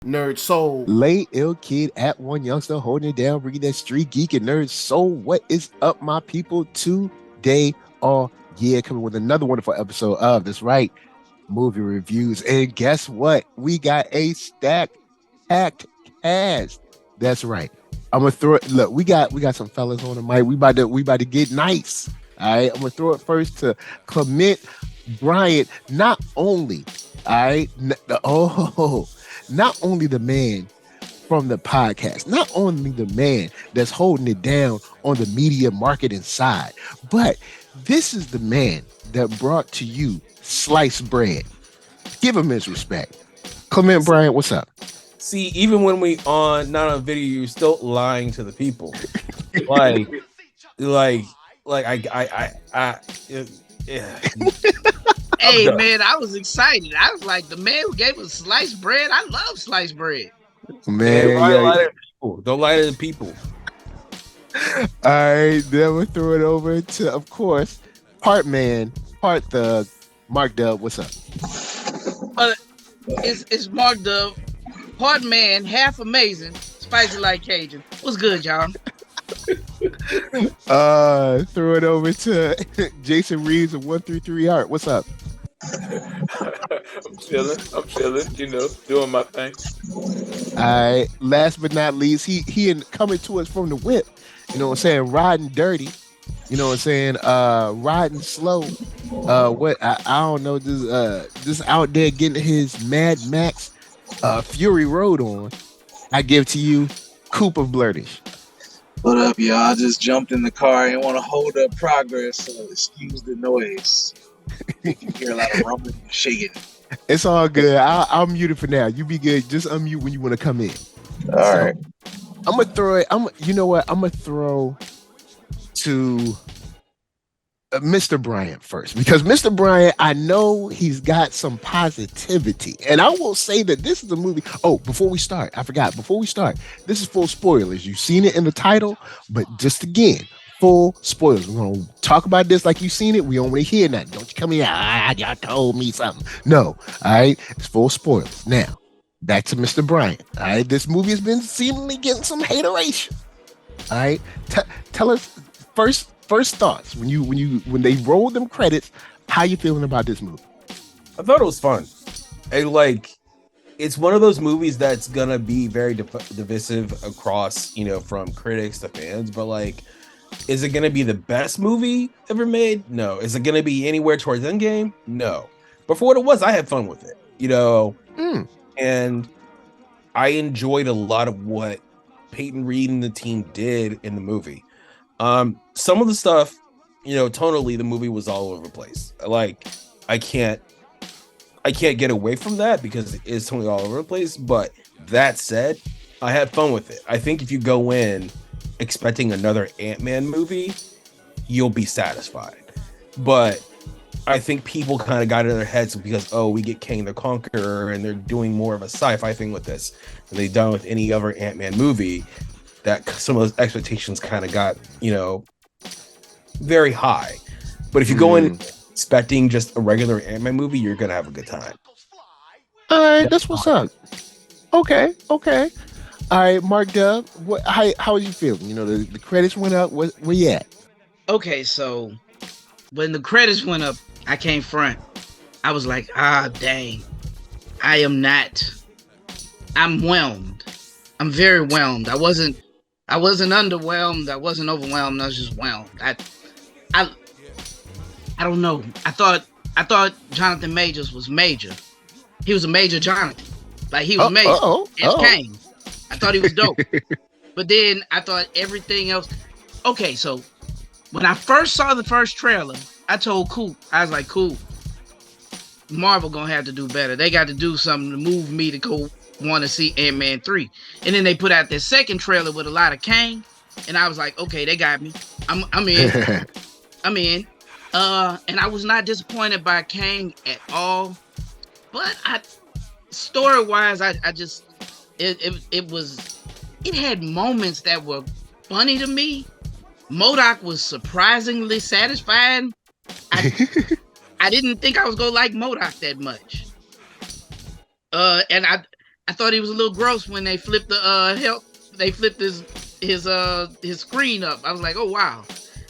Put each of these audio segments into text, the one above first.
NERDSoul. Lay ill kid at OneYoungsta holding it down, bringing that street geek and nerd soul. What is up, my people? Today, all year, coming with another wonderful episode of this right movie reviews. And guess what? We got a packed cast. That's right. I'm gonna throw it. Look, we got some fellas on the mic. We about to get nice. All right. I'm gonna throw it first to Clement Bryant. Not only, all right. Not only the man from the podcast, not only the man that's holding it down on the media marketing side, but this is the man that brought to you sliced bread. Give him his respect. Clement Bryant, what's up? See, even when we on not on video, you're still lying to the people. like, yeah. Hey man, I was excited. I was like, the man who gave us sliced bread. I love sliced bread. Man, Don't lie to the people. All right, then we'll throw it over to, of course, part man, part thug, Mark Dub. What's up? It's Mark Dove, part man, half amazing, spicy like Cajun. What's good, y'all? Throw it over to Jason Reeves of 133 Art. What's up? I'm chilling, doing my thing. All right, last but not least, he coming to us from the whip. You know what I'm saying? Riding dirty. You know what I'm saying? Riding slow. I don't know. Just out there getting his Mad Max Fury Road on. I give to you, Coop of Blurtish. What up, y'all? I just jumped in the car and want to hold up progress, so excuse the noise. You can hear a lot of rumbling and shaking. It's all good. I'll mute it for now. You be good. Just unmute when you want to come in. All right. I'm gonna throw it. You know what? I'm gonna throw to Mr. Bryant first, because Mr. Bryant, I know he's got some positivity, and I will say that this is a movie. Oh, before we start, I forgot. Before we start, this is full spoilers. You've seen it in the title, but just again, full spoilers. We're gonna talk about this like you've seen it. We don't want to hear nothing. Don't you come here? Y'all told me something. No, all right. It's full spoilers. Now, back to Mr. Bryant. All right, this movie has been seemingly getting some hateration. All right, tell us first thoughts when they roll them credits. How you feeling about this movie? I thought it was fun. It's one of those movies that's gonna be very divisive across, from critics to fans. But is it gonna be the best movie ever made? No. Is it gonna be anywhere towards Endgame? No. But for what it was, I had fun with it. And I enjoyed a lot of what Peyton Reed and the team did in the movie. Some of the stuff, tonally, the movie was all over the place. I can't get away from that because it is totally all over the place. But that said, I had fun with it. I think if you go in expecting another Ant-Man movie, you'll be satisfied. But I think people kind of got in their heads because, we get Kang the Conqueror and they're doing more of a sci-fi thing with this than they've done with any other Ant-Man movie, that some of those expectations kind of got, very high. But if you go in expecting just a regular Ant-Man movie, you're going to have a good time. All right, that's what's up. Okay. All right, Mark Dub, how are you feeling? The credits went up. Where you at? Okay, so when the credits went up, I came front. I was like, dang. I'm whelmed. I'm very whelmed. I wasn't underwhelmed. I wasn't overwhelmed. I was just whelmed. I don't know. I thought Jonathan Majors was major. He was a major Jonathan. He was major. As Kang. I thought he was dope. But then I thought everything else. Okay, so when I first saw the first trailer, I told Coop, I was like, Coop, Marvel gonna have to do better. They got to do something to move me to go want to see Ant-Man 3. And then they put out their second trailer with a lot of Kang, and I was like, okay, they got me. I'm in. I'm in. And I was not disappointed by Kang at all. But story-wise, I just it had moments that were funny to me. MODOK was surprisingly satisfying. I didn't think I was gonna like MODOK that much. And I thought he was a little gross when they flipped the they flipped his screen up. I was like, oh wow,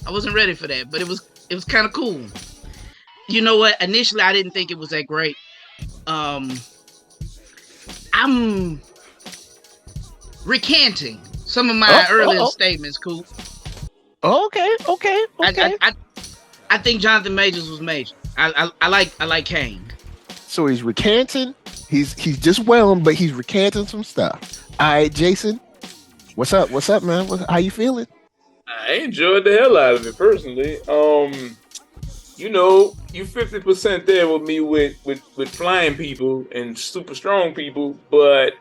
I wasn't ready for that, but it was kind of cool. You know what? Initially, I didn't think it was that great. I'm recanting some of my earlier statements, Coop. Okay. I think Jonathan Majors was major. I like Kang. So he's recanting. He's just whelmed, but he's recanting some stuff. All right, Jason, what's up? What's up, man? How you feeling? I enjoyed the hell out of it personally. You know, you 50% there with me with flying people and super strong people, but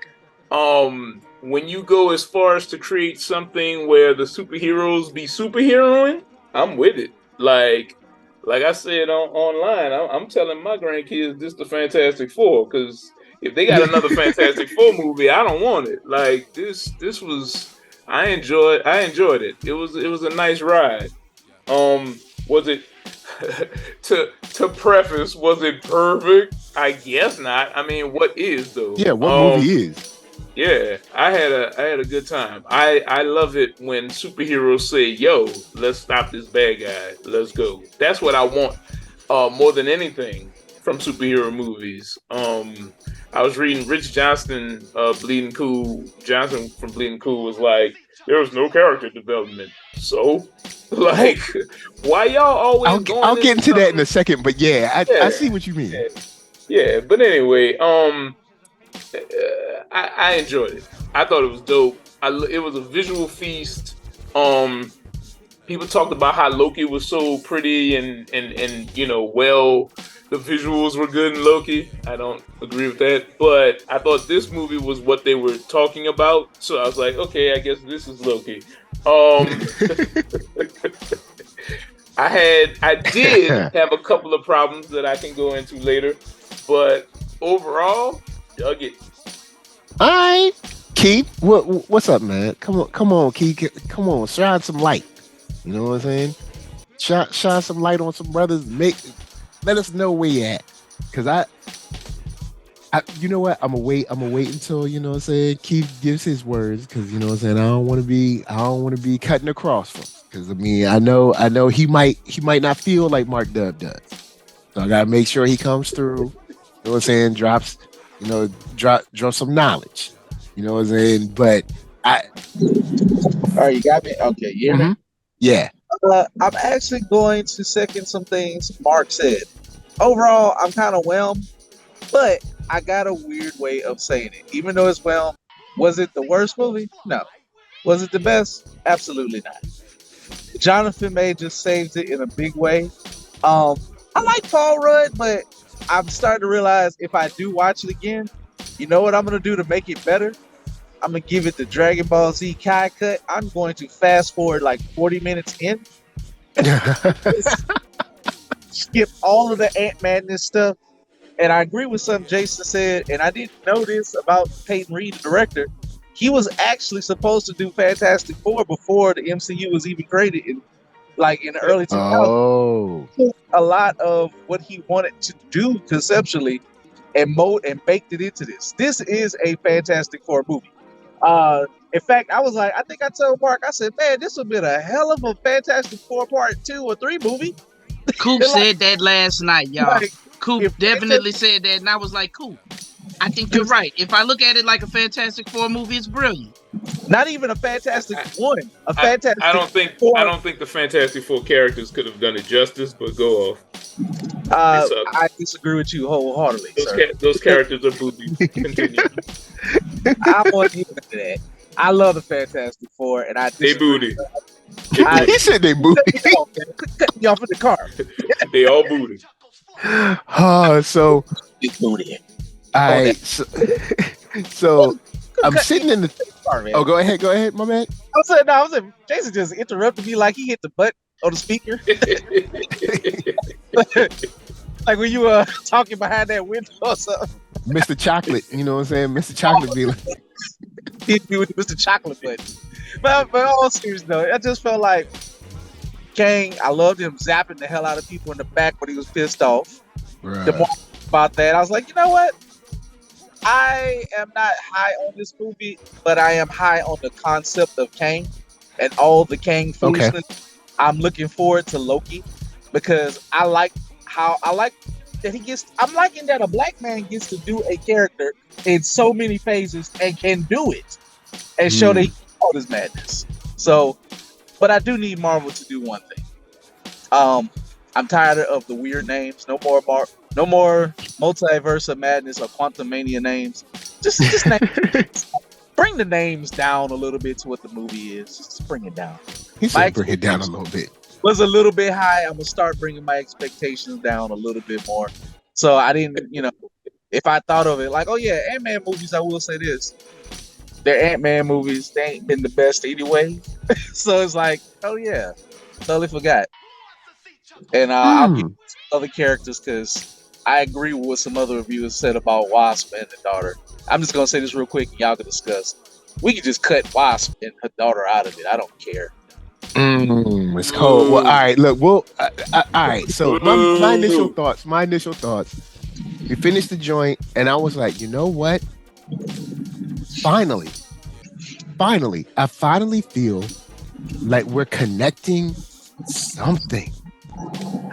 when you go as far as to create something where the superheroes be superheroing, I'm with it. Like I said online, I'm telling my grandkids this the Fantastic Four, because if they got another Fantastic Four movie, I don't want it. Like this was, I enjoyed it. It was a nice ride. Was it to preface, was it perfect? I guess not. I mean, what is though? Yeah, what movie is? Yeah, I had a good time. I love it when superheroes say, "Yo, let's stop this bad guy. Let's go." That's what I want more than anything from superhero movies. I was reading Rich Johnston, Bleeding Cool. Johnson from Bleeding Cool was like, "There was no character development." So, like, why y'all always going? I'll get into that in a second, but yeah, I see what you mean. Yeah, but anyway, I enjoyed it. I thought it was dope. It was a visual feast. People talked about how Loki was so pretty and you know, well, the visuals were good in Loki. I don't agree with that, but I thought this movie was what they were talking about. So I was like, okay, I guess this is Loki. I did have a couple of problems that I can go into later, but overall, dug it. All right, Keith, what's up, man? Come on, Keith, come on, shine some light. You know what I'm saying? Shine some light on some brothers. Let us know where you at, cause I you know what? I'm gonna wait until, you know what I'm saying, Keith gives his words, cause you know what I'm saying, I don't want to be cutting across from him, cause I mean, I know he might not feel like Mark Dub does, so I gotta make sure he comes through. You know what I'm saying? Drop some knowledge. You know what I'm saying? But all right, you got me. Okay, you hear me? Yeah. I'm actually going to second some things Mark said. Overall, I'm kind of whelmed, but I got a weird way of saying it. Even though it's whelmed, was it the worst movie? No. Was it the best? Absolutely not. Jonathan Majors saved it in a big way. I like Paul Rudd, but I'm starting to realize if I do watch it again, you know what I'm going to do to make it better? I'm going to give it the Dragon Ball Z Kai cut. I'm going to fast forward like 40 minutes in. Skip all of the Ant-Man stuff. And I agree with something Jason said, and I didn't know this about Peyton Reed, the director. He was actually supposed to do Fantastic Four before the MCU was even created in the early 2000s. Oh. A lot of what he wanted to do conceptually and baked it into this. This is a Fantastic Four movie. In fact, I was like, I think I told Mark, I said, man, this would be a hell of a Fantastic Four Part 2 or 3 movie. Coop said that last night, y'all. Coop definitely said that, and I was like, Coop, I think you're right. If I look at it like a Fantastic Four movie, it's brilliant. Not even a Fantastic One. I don't think the Fantastic Four characters could have done it justice, but go off. I disagree with you wholeheartedly. Those characters are boobies. Continue. I want you to that. I love the Fantastic Four, and they booty. He said they booty. Cut me off in the car. They all booty. So big booty. All right, so I'm sitting in the car, man. Oh, go ahead, my man. I was saying, Jason just interrupted me like he hit the button on the speaker. Like when you were talking behind that window or something. Mr. Chocolate, you know what I'm saying? Mr. Chocolate be like hit me with Mr. Chocolate button. But all serious though, I just felt like Kang, I loved him zapping the hell out of people in the back when he was pissed off. Right. The more about that, I was like, you know what? I am not high on this movie, but I am high on the concept of Kang and all the Kang Okay. foolishness. I'm looking forward to Loki because I like that he gets. I'm liking that a black man gets to do a character in so many phases and can do it and show that he can all this madness. So, but I do need Marvel to do one thing. I'm tired of the weird names. No more multiverse of madness or Quantumania names. Just bring the names down a little bit to what the movie is. Just bring it down. He My said bring it down a little bit. was a little bit high. I'm gonna start bringing my expectations down a little bit more. So I didn't, if I thought of it like, oh yeah, Ant-Man movies, I will say this. Their Ant-Man movies, they ain't been the best anyway. So it's like, oh yeah, totally forgot. And I'll get other characters because I agree with what some other reviewers said about Wasp and the daughter. I'm just gonna say this real quick, and y'all can discuss. We can just cut Wasp and her daughter out of it. I don't care. It's cold. Well, all right. Look, all right. So my initial thoughts. We finished the joint, and I was like, you know what? Finally, I finally feel like we're connecting something.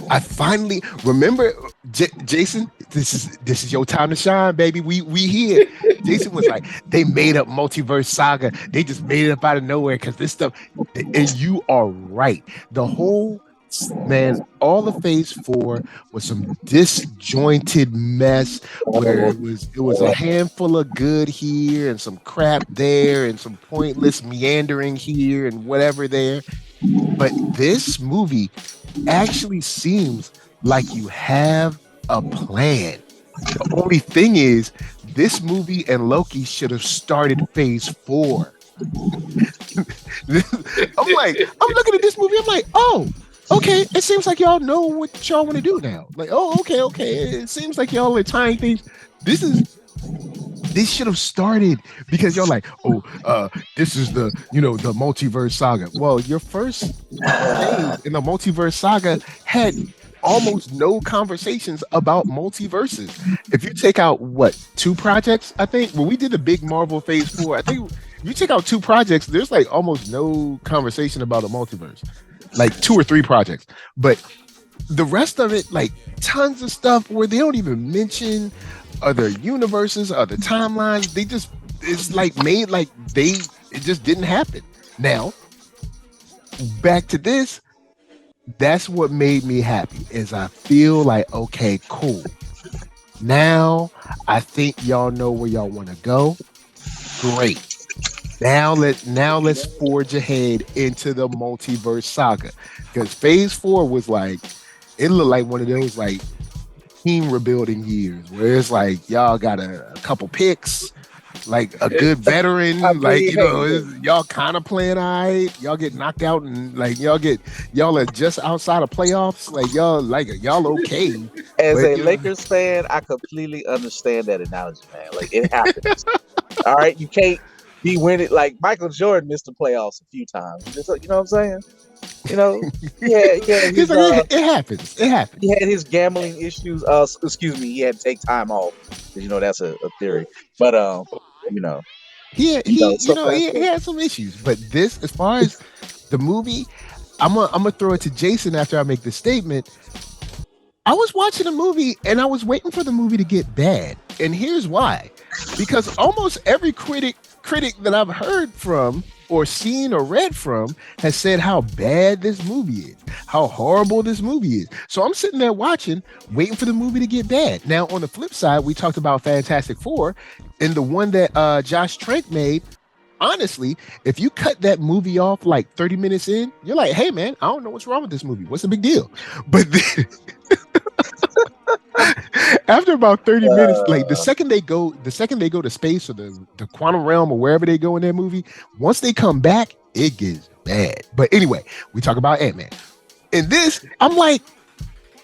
I finally remember, Jason. This is your time to shine, baby. We here. Jason was like, they made up Multiverse Saga. They just made it up out of nowhere because this stuff. And you are right. The whole all of Phase 4 was some disjointed mess where it was a handful of good here and some crap there and some pointless meandering here and whatever there. But this movie actually seems like you have a plan. The only thing is, this movie and Loki should have started Phase 4. I'm looking at this movie, I'm like, oh, okay, it seems like y'all know what y'all want to do now. Like, oh, okay. It seems like y'all are tying things. This should have started because y'all like, this is the multiverse saga. Well, your first phase in the multiverse saga had almost no conversations about multiverses. If you take out 2 projects, I think when we did the big Marvel Phase 4, I think if you take out 2 projects, there's like almost no conversation about a multiverse, like 2 or 3 projects. But the rest of it, like tons of stuff where they don't even mention other universes, other timelines. It's like made like it just didn't happen. Now, back to this. That's what made me happy is I feel like, okay, cool. Now I think y'all know where y'all want to go. Great. Now let's forge ahead into the multiverse saga. Because Phase 4 was like, it looked like one of those like team rebuilding years where it's like y'all got a couple picks, like a good veteran, y'all kind of playing all right. Y'all get knocked out and like y'all are just outside of playoffs. Y'all okay. As a Lakers fan, I completely understand that analogy, man. Like it happens. All right, you can't be winning. Like Michael Jordan missed the playoffs a few times. You know what I'm saying? It happens. It happens. He had his gambling issues. Excuse me, he had to take time off. That's a theory. But he had some issues. But this, as far as the movie, I'm gonna throw it to Jason after I make the statement. I was watching a movie and I was waiting for the movie to get bad, and here's why: because almost every critic that I've heard from or seen or read from has said how bad this movie is, how horrible this movie is. So I'm sitting there watching, waiting for the movie to get bad. Now, on the flip side, we talked about Fantastic Four, and the one that Josh Trank made. Honestly, if you cut that movie off like 30 minutes in, you're like, hey man, I don't know what's wrong with this movie. What's the big deal? But then, after about 30 minutes, like the second they go to space or the quantum realm or wherever they go in that movie, once they come back, it gets bad. But anyway, we talk about Ant-Man. In this, I'm like,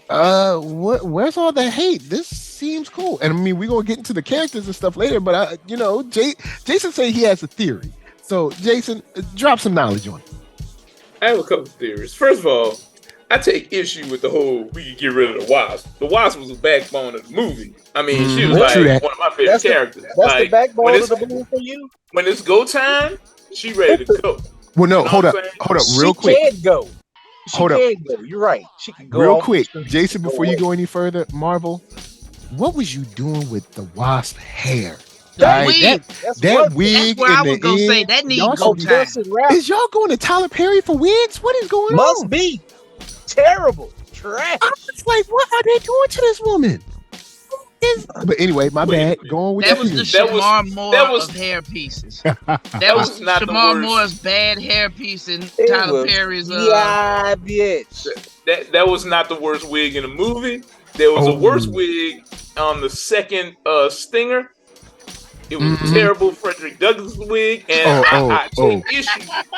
where's all the hate? This seems cool. And I mean, we're gonna get into the characters and stuff later, but Jason said he has a theory. So Jason, drop some knowledge on it. I have a couple of theories. First of all, I take issue with the whole we can get rid of the Wasp. The Wasp was the backbone of the movie. I mean, she was True like that. one of my favorite characters. That's Like the backbone when of it's the movie for you. when it's go time, she ready to go. Well, no, You know hold what up, I'm saying? hold up, She real quick, can go. She Hold up. can go. You're right. She can go real off quick, the street. Jason. Go Before you away. go any further, Marvel, what was you doing with the Wasp hair? The Like, wig. That's that one thing. wig That's where I in was the gonna say end. that need Y'all go should be- time. Busted rap Is y'all going to Tyler Perry for wigs? What is going must on? be terrible. Trash. It's like, what are they doing to this woman? But anyway, my bad. Go on with That your was the theory. Shamar Moore that was- of hair pieces. That That was was not the Shamar worst. Moore's bad hair piece and It Tyler was Perry's yeah, bitch. That was not the worst wig in the movie. There was a worse wig on the second Stinger. It was terrible, Frederick Douglass wig, and I take issue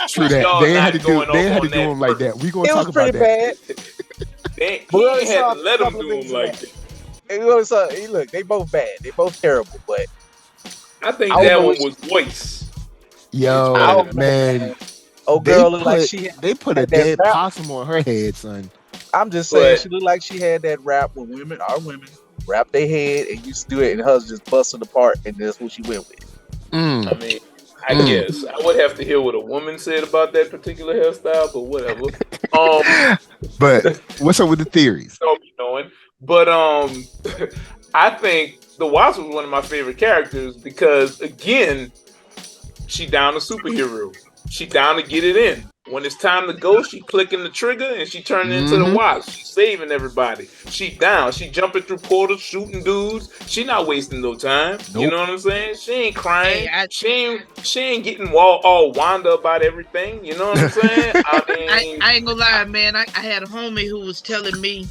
True with that. y'all They not had to do. going They off had to on do him like first. that. We gonna It talk was about pretty that. bad. He ain't had to let them do him like that. It was look, they both bad. They both terrible, but I think I that don't know one was voice. Yo, I don't know, man, oh girl looked like she they put a had that dead rap. possum on her head, son. I'm just saying But- she looked like she had that rap when women are women wrap their head and used to do it and hers just busted apart and that's what she went with. Mm. I mean, I guess I would have to hear what a woman said about that particular hairstyle, but whatever. But what's up with the theories? Don't be knowing. But I think the Wasp was one of my favorite characters because again, she down to superhero. She down to get it in. When it's time to go, she clicking the trigger and she turning into the Wasp. She's saving everybody. She down. She jumping through portals, shooting dudes. She not wasting no time. Nope. You know what I'm saying? She ain't crying. Hey, she ain't getting all Wanda about everything. You know what I'm saying? I mean, I ain't gonna lie, man. I had a homie who was telling me,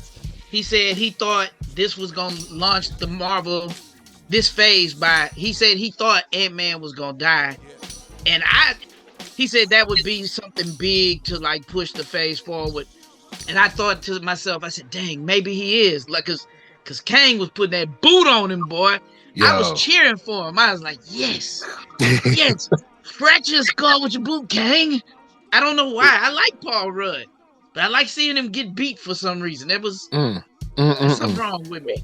he said he thought this was gonna launch the Marvel this phase by. He said he thought Ant-Man was gonna die, and he said that would be something big to like push the phase forward. And I thought to myself, I said, dang, maybe he is. Like, cause Kang was putting that boot on him, boy. Yo. I was cheering for him. I was like, yes, yes. Fracture your skull with your boot, Kang. I don't know why. I like Paul Rudd, but I like seeing him get beat for some reason. There was something wrong with me.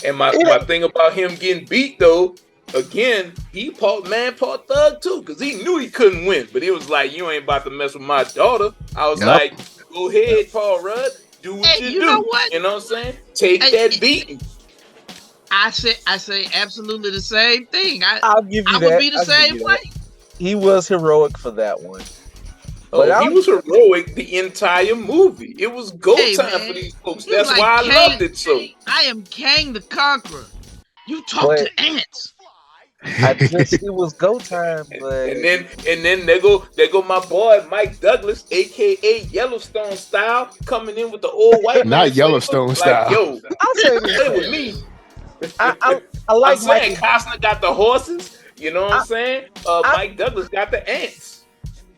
and my thing about him getting beat though, again, he Paul Thug too, because he knew he couldn't win, but he was like, "You ain't about to mess with my daughter." I was like, "Go ahead, Paul Rudd, do what you do." Know what? You know what I'm saying? Take that beating. I say absolutely the same thing. I'll give you I that. would be the I'll give same you way. that. He was heroic for that one. He was heroic the entire movie. It was go time for these folks. That's like, why I Kang, loved it so. I am Kang the Conqueror. You talk to ants. It was go time, but And then there go my boy Mike Douglas, aka Yellowstone style, coming in with the old white man. Not Yellowstone style. Like, yo, I'll say this. play with me. I like I'm saying Michael. Costner got the horses. You know what I'm saying? Mike Douglas got the ants.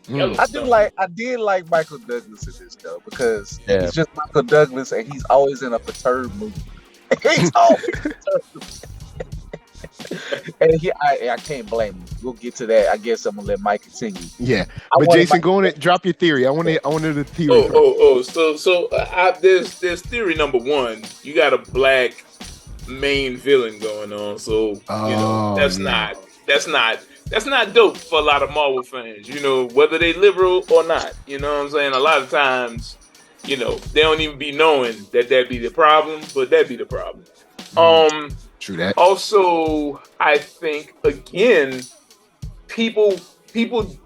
I did like Michael Douglas in this though because it's just Michael Douglas and he's always in a perturbed mood. He's always perturbed. And I can't blame him. We'll get to that. I guess I'm gonna let Mike continue. Yeah, but Jason, go on and drop your theory. I wanted the theory. So there's theory number one. You got a black main villain going on, so you know that's not dope for a lot of Marvel fans. You know, whether they liberal or not. You know what I'm saying? A lot of times, you know, they don't even be knowing that be the problem, but that be the problem. True that. Also, I think again, people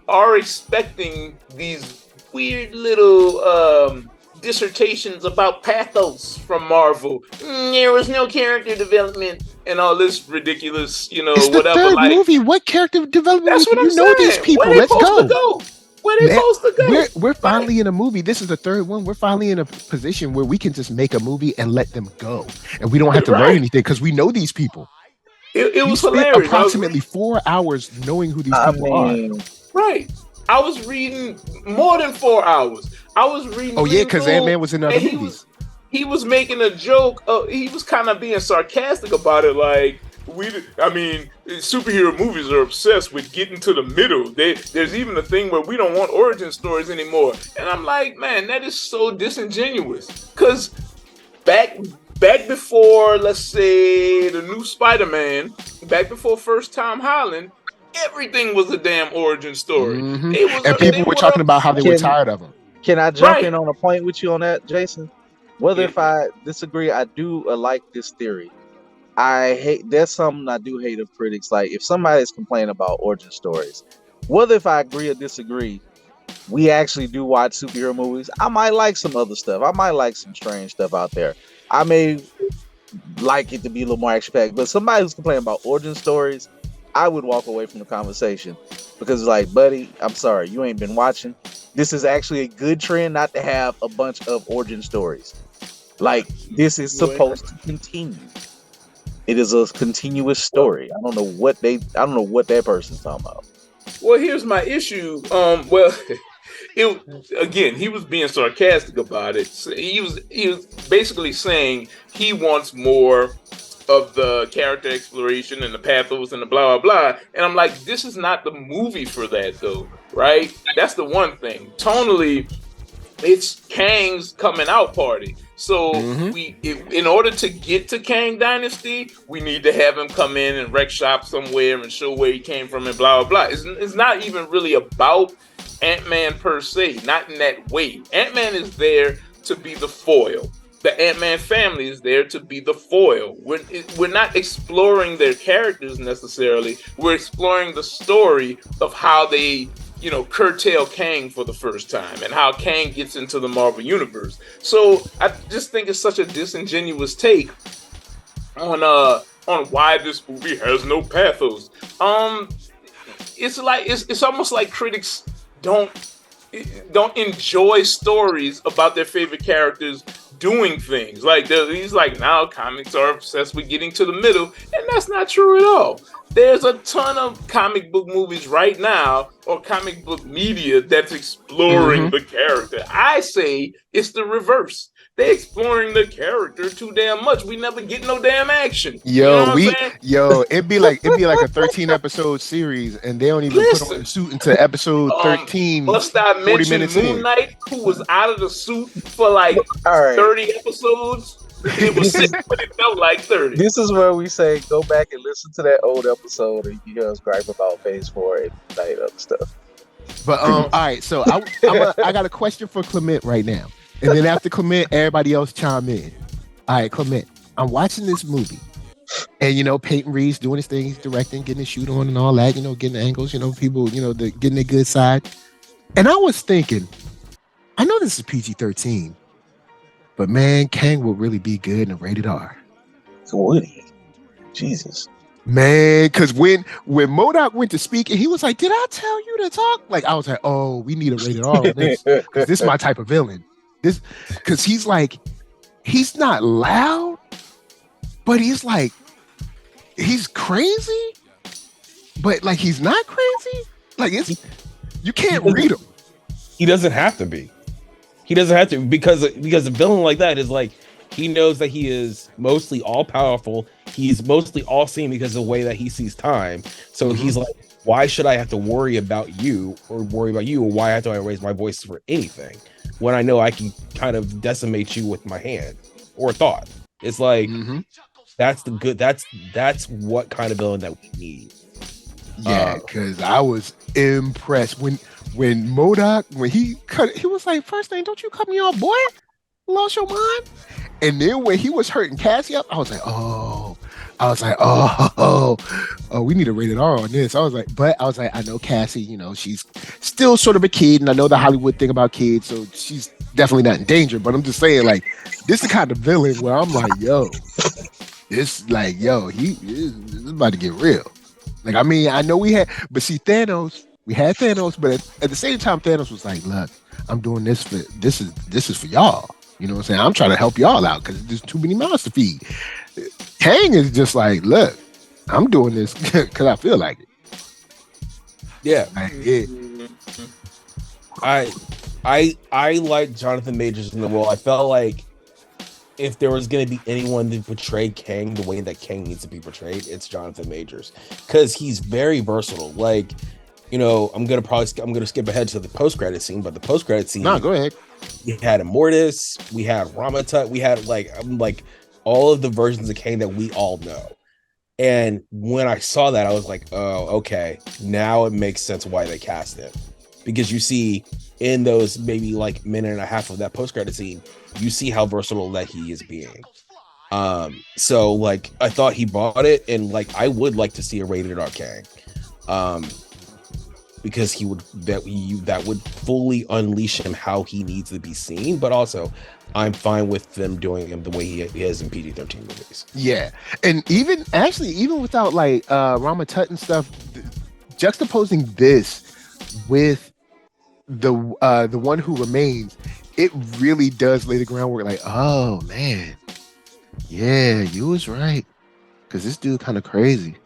are expecting these weird little dissertations about pathos from Marvel. There was no character development and all this ridiculous, you know, It's the whatever. third movie. What character development? That's what I'm know saying. these people. Where they Let's supposed go. to go? Where they supposed to go? We're finally in a movie. This is the third one. We're finally in a position where we can just make a movie and let them go, and we don't have to learn anything because we know these people. It was spent hilarious. approximately 4 hours knowing who these people are. Right. I was reading more than 4 hours. I was reading. Oh yeah, because Ant-Man was in other movies. He was making a joke. He was kind of being sarcastic about it. Like, I mean, superhero movies are obsessed with getting to the middle. There's even a thing where we don't want origin stories anymore. And I'm like, man, that is so disingenuous. Because back before, let's say, the new Spider-Man, back before first Tom Holland, everything was a damn origin story. Mm-hmm. And people were talking about how they were tired of him. Can I jump in on a point with you on that, Jason? Whether if I disagree, I do like this theory. There's something I do hate of critics. Like if somebody's complaining about origin stories, whether if I agree or disagree, we actually do watch superhero movies. I might like some other stuff. I might like some strange stuff out there. I may like it to be a little more action-packed, but somebody who's complaining about origin stories, I would walk away from the conversation because it's like, buddy, I'm sorry, you ain't been watching. This is actually a good trend not to have a bunch of origin stories. Like this is supposed to continue. It is a continuous story. I don't know what that person's talking about. Well, here's my issue. He was being sarcastic about it. So he was basically saying he wants more of the character exploration and the pathos and the blah blah blah. And I'm like, this is not the movie for that though, right? That's the one thing. Tonally, it's Kang's coming out party. So in order to get to Kang Dynasty, we need to have him come in and wreck shop somewhere and show where he came from and blah blah blah. It's not even really about Ant-Man per se, not in that way. Ant-Man is there to be the foil. The Ant-Man family is there to be the foil. We're not exploring their characters necessarily. We're exploring the story of how they, curtail Kang for the first time and how Kang gets into the Marvel Universe. So I just think it's such a disingenuous take on why this movie has no pathos. It's like it's almost like critics don't enjoy stories about their favorite characters doing things. Like he's like, now comics are obsessed with getting to the middle, and that's not true at all. There's a ton of comic book movies right now or comic book media that's exploring the character. I say it's the reverse. They're exploring the character too damn much. We never get no damn action. It'd be like a 13 episode series, and they don't even put on the suit until episode 13. Must I mention Moon Knight, who was out of the suit for like 30 episodes? It was 6, but it felt like 30. This is where we say go back and listen to that old episode, and you hear us gripe about Phase 4 and that other stuff. But all right, so I got a question for Clement right now. And then after Clement, everybody else chime in. All right, Clement, I'm watching this movie. And, Peyton Reed's doing his thing. He's directing, getting his shoot on and all that, getting the angles, people, getting their good side. And I was thinking, I know this is PG-13, but man, Kang will really be good in rated R. Would he? Jesus. Man, because when MODOK went to speak, and he was like, did I tell you to talk? Like, I was like, oh, we need a rated R on this. Because this is my type of villain. Because he's like, he's not loud, but he's crazy, but like he's not crazy. Like you can't read him. He doesn't have to be. He doesn't have to because a villain like that is like he knows that he is mostly all powerful. He's mostly all seeing because of the way that he sees time. So he's like, why should I have to worry about you or why have to raise my voice for anything when I know I can kind of decimate you with my hand or thought? It's like that's what kind of villain that we need. Yeah, because I was impressed when MODOK, when he was like, first thing, don't you cut me off, boy? Lost your mind? And then when he was hurting Cassie up, I was like, we need a rated R on this. I was like, I know Cassie, she's still sort of a kid, and I know the Hollywood thing about kids, so she's definitely not in danger. But I'm just saying, like, this is the kind of villain where I'm like, he is about to get real. Like, I mean, I know we had Thanos, but at the same time, Thanos was like, look, I'm doing this this is for y'all. You know what I'm saying? I'm trying to help y'all out because there's too many mouths to feed. Kang is just like, look, I'm doing this because I feel like it. Yeah. I like Jonathan Majors in the role. I felt like if there was going to be anyone to portray Kang the way that Kang needs to be portrayed, it's Jonathan Majors, because he's very versatile. Like, you know, I'm gonna skip ahead to the post credit scene, but the post credit scene. No, go ahead. We had Immortus, we had Ramatut, we had like all of the versions of Kang that we all know. And when I saw that, I was like, oh, okay, now it makes sense why they cast it, because you see in those maybe like minute and a half of that post credit scene, you see how versatile that he is being. So like I thought he bought it, and like I would like to see a rated R Kang, because that would fully unleash him how he needs to be seen. But also, I'm fine with them doing him the way he is in PG-13 movies. Yeah, and even without like Ramatut and stuff, juxtaposing this with the one who remains, it really does lay the groundwork. Like, oh man, yeah, you was right, because this dude kind of crazy.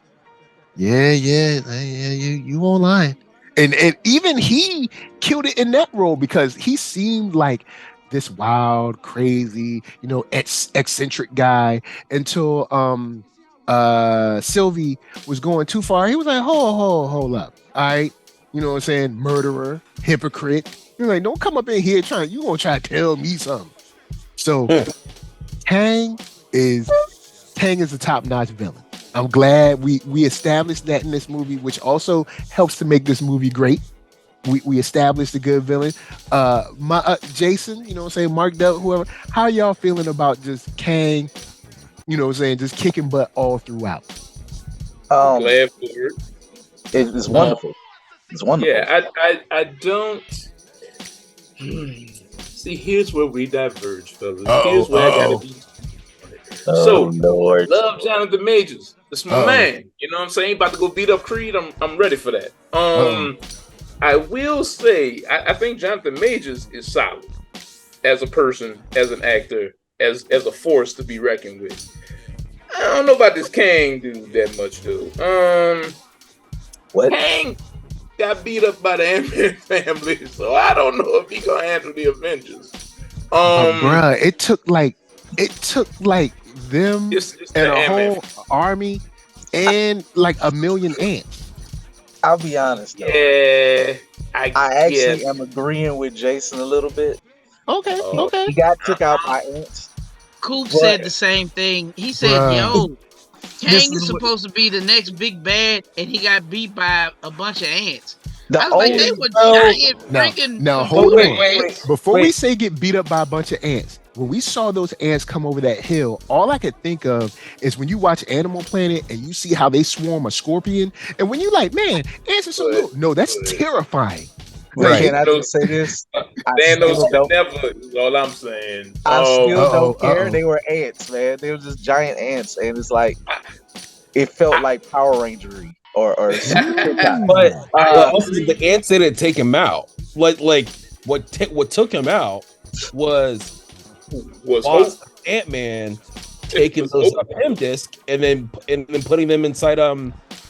Yeah, you won't lie. And even he killed it in that role, because he seemed like this wild, crazy, you know, eccentric guy, until Sylvie was going too far. He was like, hold up. All right. You know what I'm saying? Murderer, hypocrite. You're like, don't come up in here you gonna try to tell me something. So Kang is a top-notch villain. I'm glad we established that in this movie, which also helps to make this movie great. We established a good villain. Jason, you know what I'm saying, Mark Dell, whoever. How y'all feeling about just Kang, you know what I'm saying, just kicking butt all throughout? Glad for it. It's wonderful. It's wonderful. Yeah, I don't see. Here's where we diverge, fellas. Here's where I gotta be. Lord. Love Jonathan Majors. That's my man. You know what I'm saying? About to go beat up Creed. I'm ready for that. I will say, I think Jonathan Majors is solid as a person, as an actor, as a force to be reckoned with. I don't know about this Kang dude that much, though. What? Kang got beat up by the Ant-Man family, so I don't know if he gonna handle the Avengers. Bruh, it took like them and a whole army and like a million ants. I'll be honest though. Yeah, I actually am agreeing with Jason a little bit. Okay. He got took out by ants. Coop said the same thing. He said, yo, Kang is supposed to be the next big bad, and he got beat by a bunch of ants. I was like, they were giant freaking... Now, hold on. Before we say get beat up by a bunch of ants, when we saw those ants come over that hill, all I could think of is when you watch Animal Planet and you see how they swarm a scorpion, and when you like, man, ants are so little. No, that's terrifying. Right. Can I just say this? Thanos never is all I'm saying. I still don't care. They were ants, man. They were just giant ants, and it's like it felt like Power Rangery or but also the ants didn't take him out. Like what took him out was Ant-Man taking those Pym disc and then putting them inside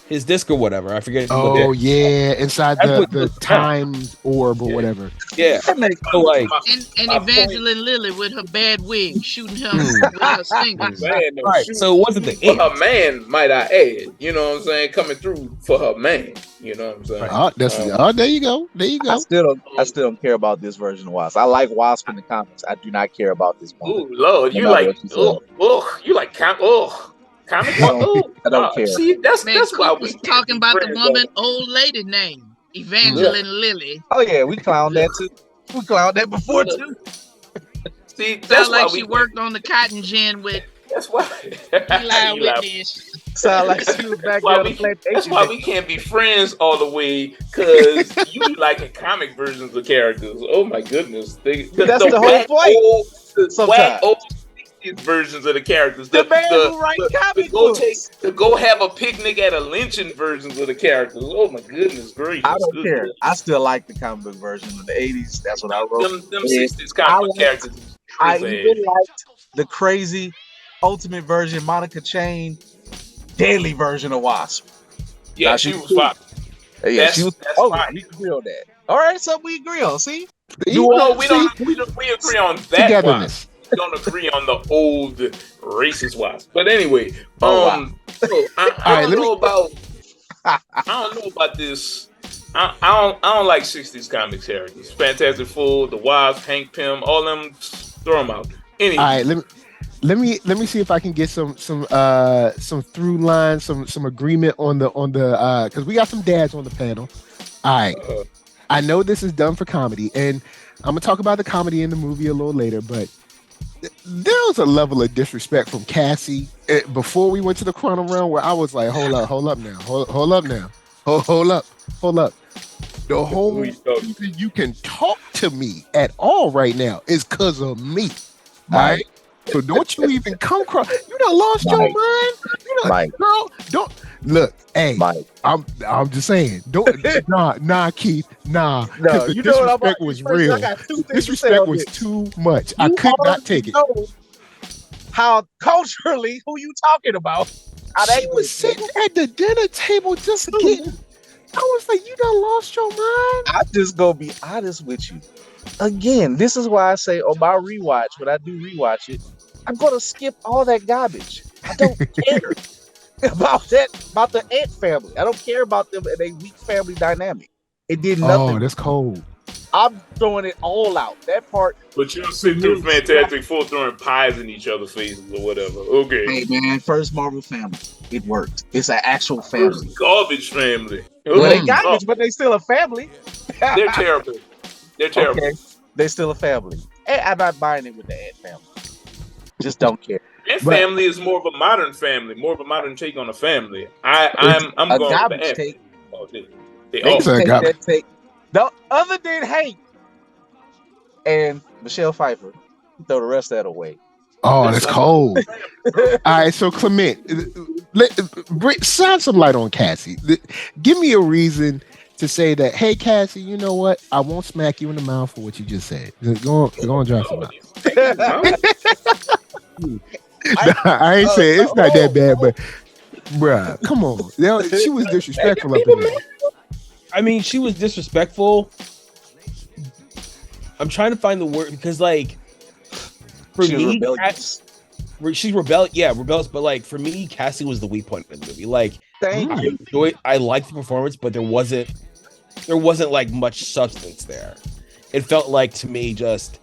his disc or whatever. I forget. Oh yeah, inside the time orb or whatever. Yeah. So like and Evangeline Lilly with her bad wig shooting him with her stingers. Right. So it wasn't the for her man, might I add. You know what I'm saying? Coming through for her man. You know what I'm saying? There you go. There you go. I still don't care about this version of Wasp. I like Wasp in the comics. I do not care about this one. Oh Lord, you like comic book? I don't care. See, that's why we talking about the woman, old lady name, Evangeline Lilly. Oh yeah, we clowned that too. We clowned that before too. See, that's why she worked on the cotton gin with. That's why Eli Witness. Sound like she was back there. That's why we can't be friends all the way, because you be liking comic versions of characters. Oh my goodness, that's the whole point. Sometimes. Versions of the characters. The man who write comic books. To go have a picnic at a lynching versions of the characters. Oh my goodness gracious. I don't care. I still like the comic book version of the 80s. That's what I wrote. Them 60s comic book characters. I even liked the crazy ultimate version, Monica Chain, deadly version of Wasp. Yeah, she was fine. Yeah, she was. Fine. We agree on that. All right, so we agree on. See, we agree on that. Togetherness. don't agree on the old racist Wasp. But anyway, wow. so I don't know about this. I don't like 60s comics characters. Fantastic Four, the Wasp, Hank Pym, all them, throw them out. Anyway. All right, let me see if I can get some through lines, some agreement on the because we got some dads on the panel. All right. I know this is done for comedy, and I'm gonna talk about the comedy in the movie a little later, but there was a level of disrespect from Cassie before we went to the quantum realm where I was like, hold up now. The whole reason you can talk to me at all right now is because of me. All right? So don't you even come across. You done lost your mind. You done, girl. Don't look. Hey, I'm just saying. Don't. Nah, Keith. Nah. No, the you know what disrespect was real. The disrespect was too much. I could not take it. How culturally? Who you talking about? She was sitting at the dinner table just getting. I was like, you done lost your mind. I'm just gonna be honest with you. Again, this is why I say on my rewatch, when I do rewatch it, I'm gonna skip all that garbage. I don't care about the Ant family. I don't care about them and a weak family dynamic. It did nothing. Oh, that's cold. I'm throwing it all out. That part. But you don't sit through Fantastic Four throwing pies in each other's faces or whatever. Okay. Hey man, first Marvel family. It worked. It's an actual family. First garbage family. Well, they garbage, but they still a family. They're terrible. They're terrible. Okay. They still a family. Hey, I'm not buying it with the Ant family. Just don't care. Ant family is more of a modern family, more of a modern take on a family. I'm going with the Ant take. Oh, they all take that take. The other than Hank and Michelle Pfeiffer, throw the rest of that away. Oh, that's cold. All right, so Clement, shine some light on Cassie. Give me a reason to say that, hey, Cassie, you know what? I won't smack you in the mouth for what you just said. Go on, drop some out. I ain't saying it's not that bad, but bruh, come on. She was disrespectful up in there. I mean, she was disrespectful. I'm trying to find the word because, like, for me, rebellious, but like for me, Cassie was the weak point in the movie. Like, I liked the performance, but there wasn't like much substance there. It felt like to me just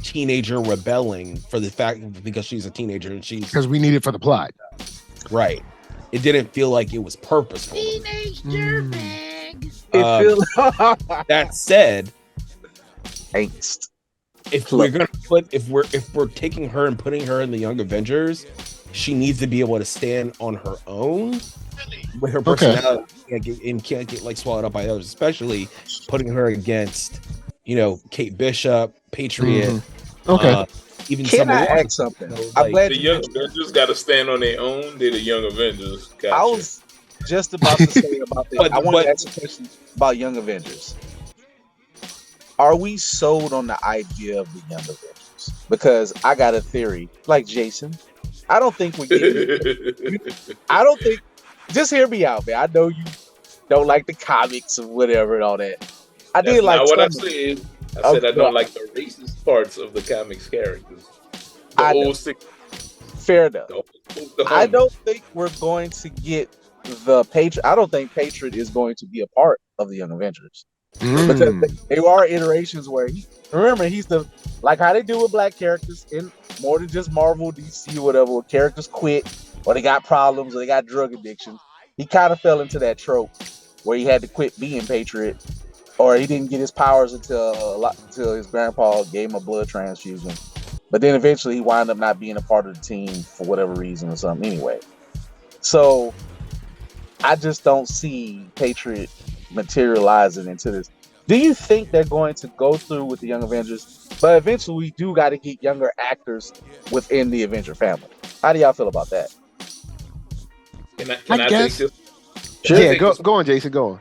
teenager rebelling for the fact because she's a teenager and because we need it for the plot, right? It didn't feel like it was purposeful. Teenage dirtbag. That said, angst. If we're taking her and putting her in the Young Avengers, she needs to be able to stand on her own with her personality and can't get like swallowed up by others, especially putting her against, Kate Bishop, Patriot. Even can I ask something? I'm glad the Young Avengers got to stand on their own. They're the Young Avengers. Gotcha. I was just about to say about this. I want to ask a question about Young Avengers. Are we sold on the idea of the Young Avengers? Because I got a theory, like Jason. I don't think we get I don't think. Just hear me out, man. I know you don't like the comics or whatever and all that. I did like what I said. I said I don't like the racist parts of the comics characters. Fair enough. I don't think we're going to get the Patriot. I don't think Patriot is going to be a part of the Young Avengers. Because there are iterations where he's the like how they do with black characters in more than just Marvel, DC, or whatever, where characters quit or they got problems or they got drug addiction. He kind of fell into that trope where he had to quit being Patriot, or he didn't get his powers until his grandpa gave him a blood transfusion. But then eventually he wound up not being a part of the team for whatever reason or something anyway. So I just don't see Patriot materializing into this. Do you think they're going to go through with the Young Avengers? But eventually we do got to get younger actors within the Avenger family. How do y'all feel about that? Can I guess. Take this? Sure. Yeah, go on, Jason. Go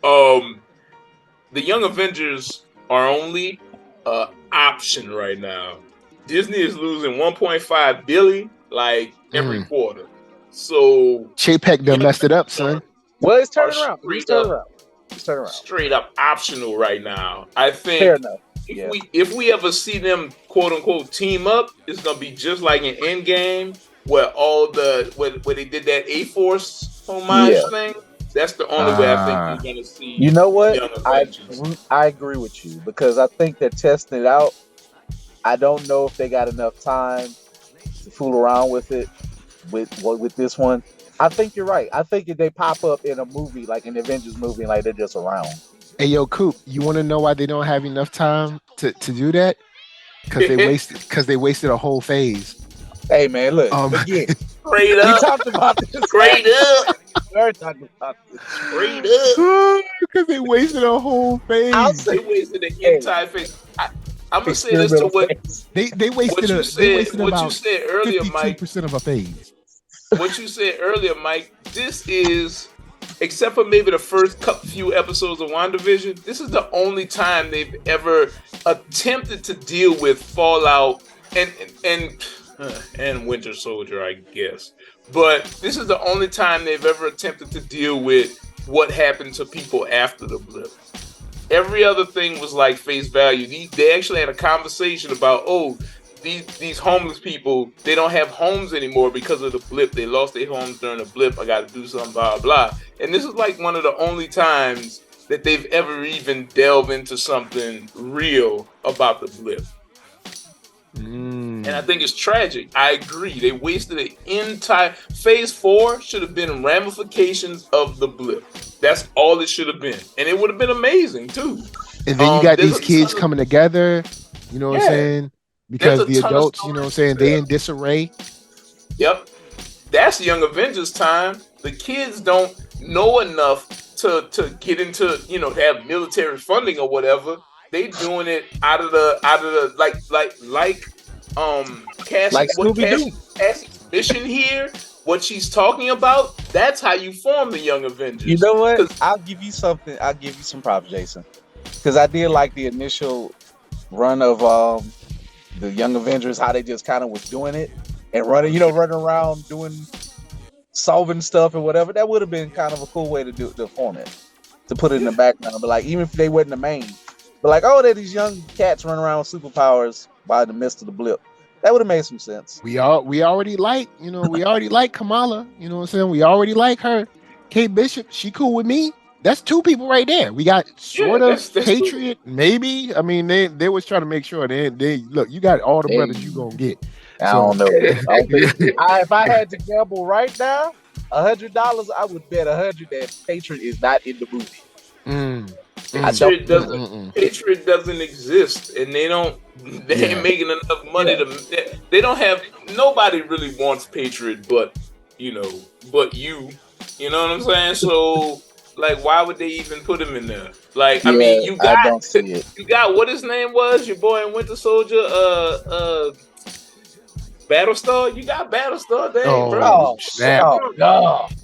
on. The Young Avengers are only an option right now. Disney is losing $1.5 billion like every quarter. So Chapek done messed it up, son. Well, it's turning around. It's turning around. Straight up optional right now. I think. Fair enough. if we ever see them quote unquote team up, it's gonna be just like an Endgame where where they did that A-Force homage thing. That's the only way I think you're gonna see. You know what? Young Avengers. I agree with you because I think they're testing it out. I don't know if they got enough time to fool around with it with this one. I think you're right. I think if they pop up in a movie, like an Avengers movie, and like they're just around. Hey, yo, Coop, you want to know why they don't have enough time to do that? Because they wasted a whole phase. Hey, man, look. Again, straight up. We talked about this. Straight up. We're talking about this. Straight up. Because they wasted a whole phase. They wasted the entire phase. I'm gonna say this to what they wasted. What you said earlier, Mike. 52% of a phase. What you said earlier, Mike. This is, except for maybe the first few episodes of WandaVision, this is the only time they've ever attempted to deal with Fallout and Winter Soldier, I guess. But this is the only time they've ever attempted to deal with what happened to people after the blip. Every other thing was like face value. They actually had a conversation about, these homeless people, they don't have homes anymore because of the blip. They lost their homes during the blip. I got to do something, blah, blah. And this is like one of the only times that they've ever even delved into something real about the blip. And I think it's tragic. I agree. They wasted an entire phase 4 should have been ramifications of the blip. That's all it should have been. And it would have been amazing too. And then you got these kids coming together, you know what I'm saying? Because the adults, you know what I'm saying, they in disarray. Yep. That's Young Avengers time. The kids don't know enough to get into, to have military funding or whatever. They doing it out of the Cassie's mission here, what she's talking about, that's how you form the Young Avengers. You know what? I'll give you something. I'll give you some props, Jason. Because I did like the initial run of the Young Avengers, how they just kind of was doing it and running around solving stuff or whatever. That would have been kind of a cool way to form it, to put it in the background. But like, even if they weren't the main, but like, they're these young cats running around with superpowers by the midst of the blip. That would have made some sense. We already like Kamala. You know what I'm saying? We already like her. Kate Bishop, she cool with me. That's 2 people right there. We got that's Patriot, cool. Maybe. I mean, they was trying to make sure they look. You got all the brothers you gonna get. I don't know. If I had to gamble right now, $100, I would bet 100 that Patriot is not in the movie. Patriot doesn't exist, and they ain't making enough money they don't have. Nobody really wants Patriot, but you know what I'm saying? So like, why would they even put him in there? Like, I mean, you got what his name was, your boy in Winter Soldier, Battlestar. You got Battlestar there, bro.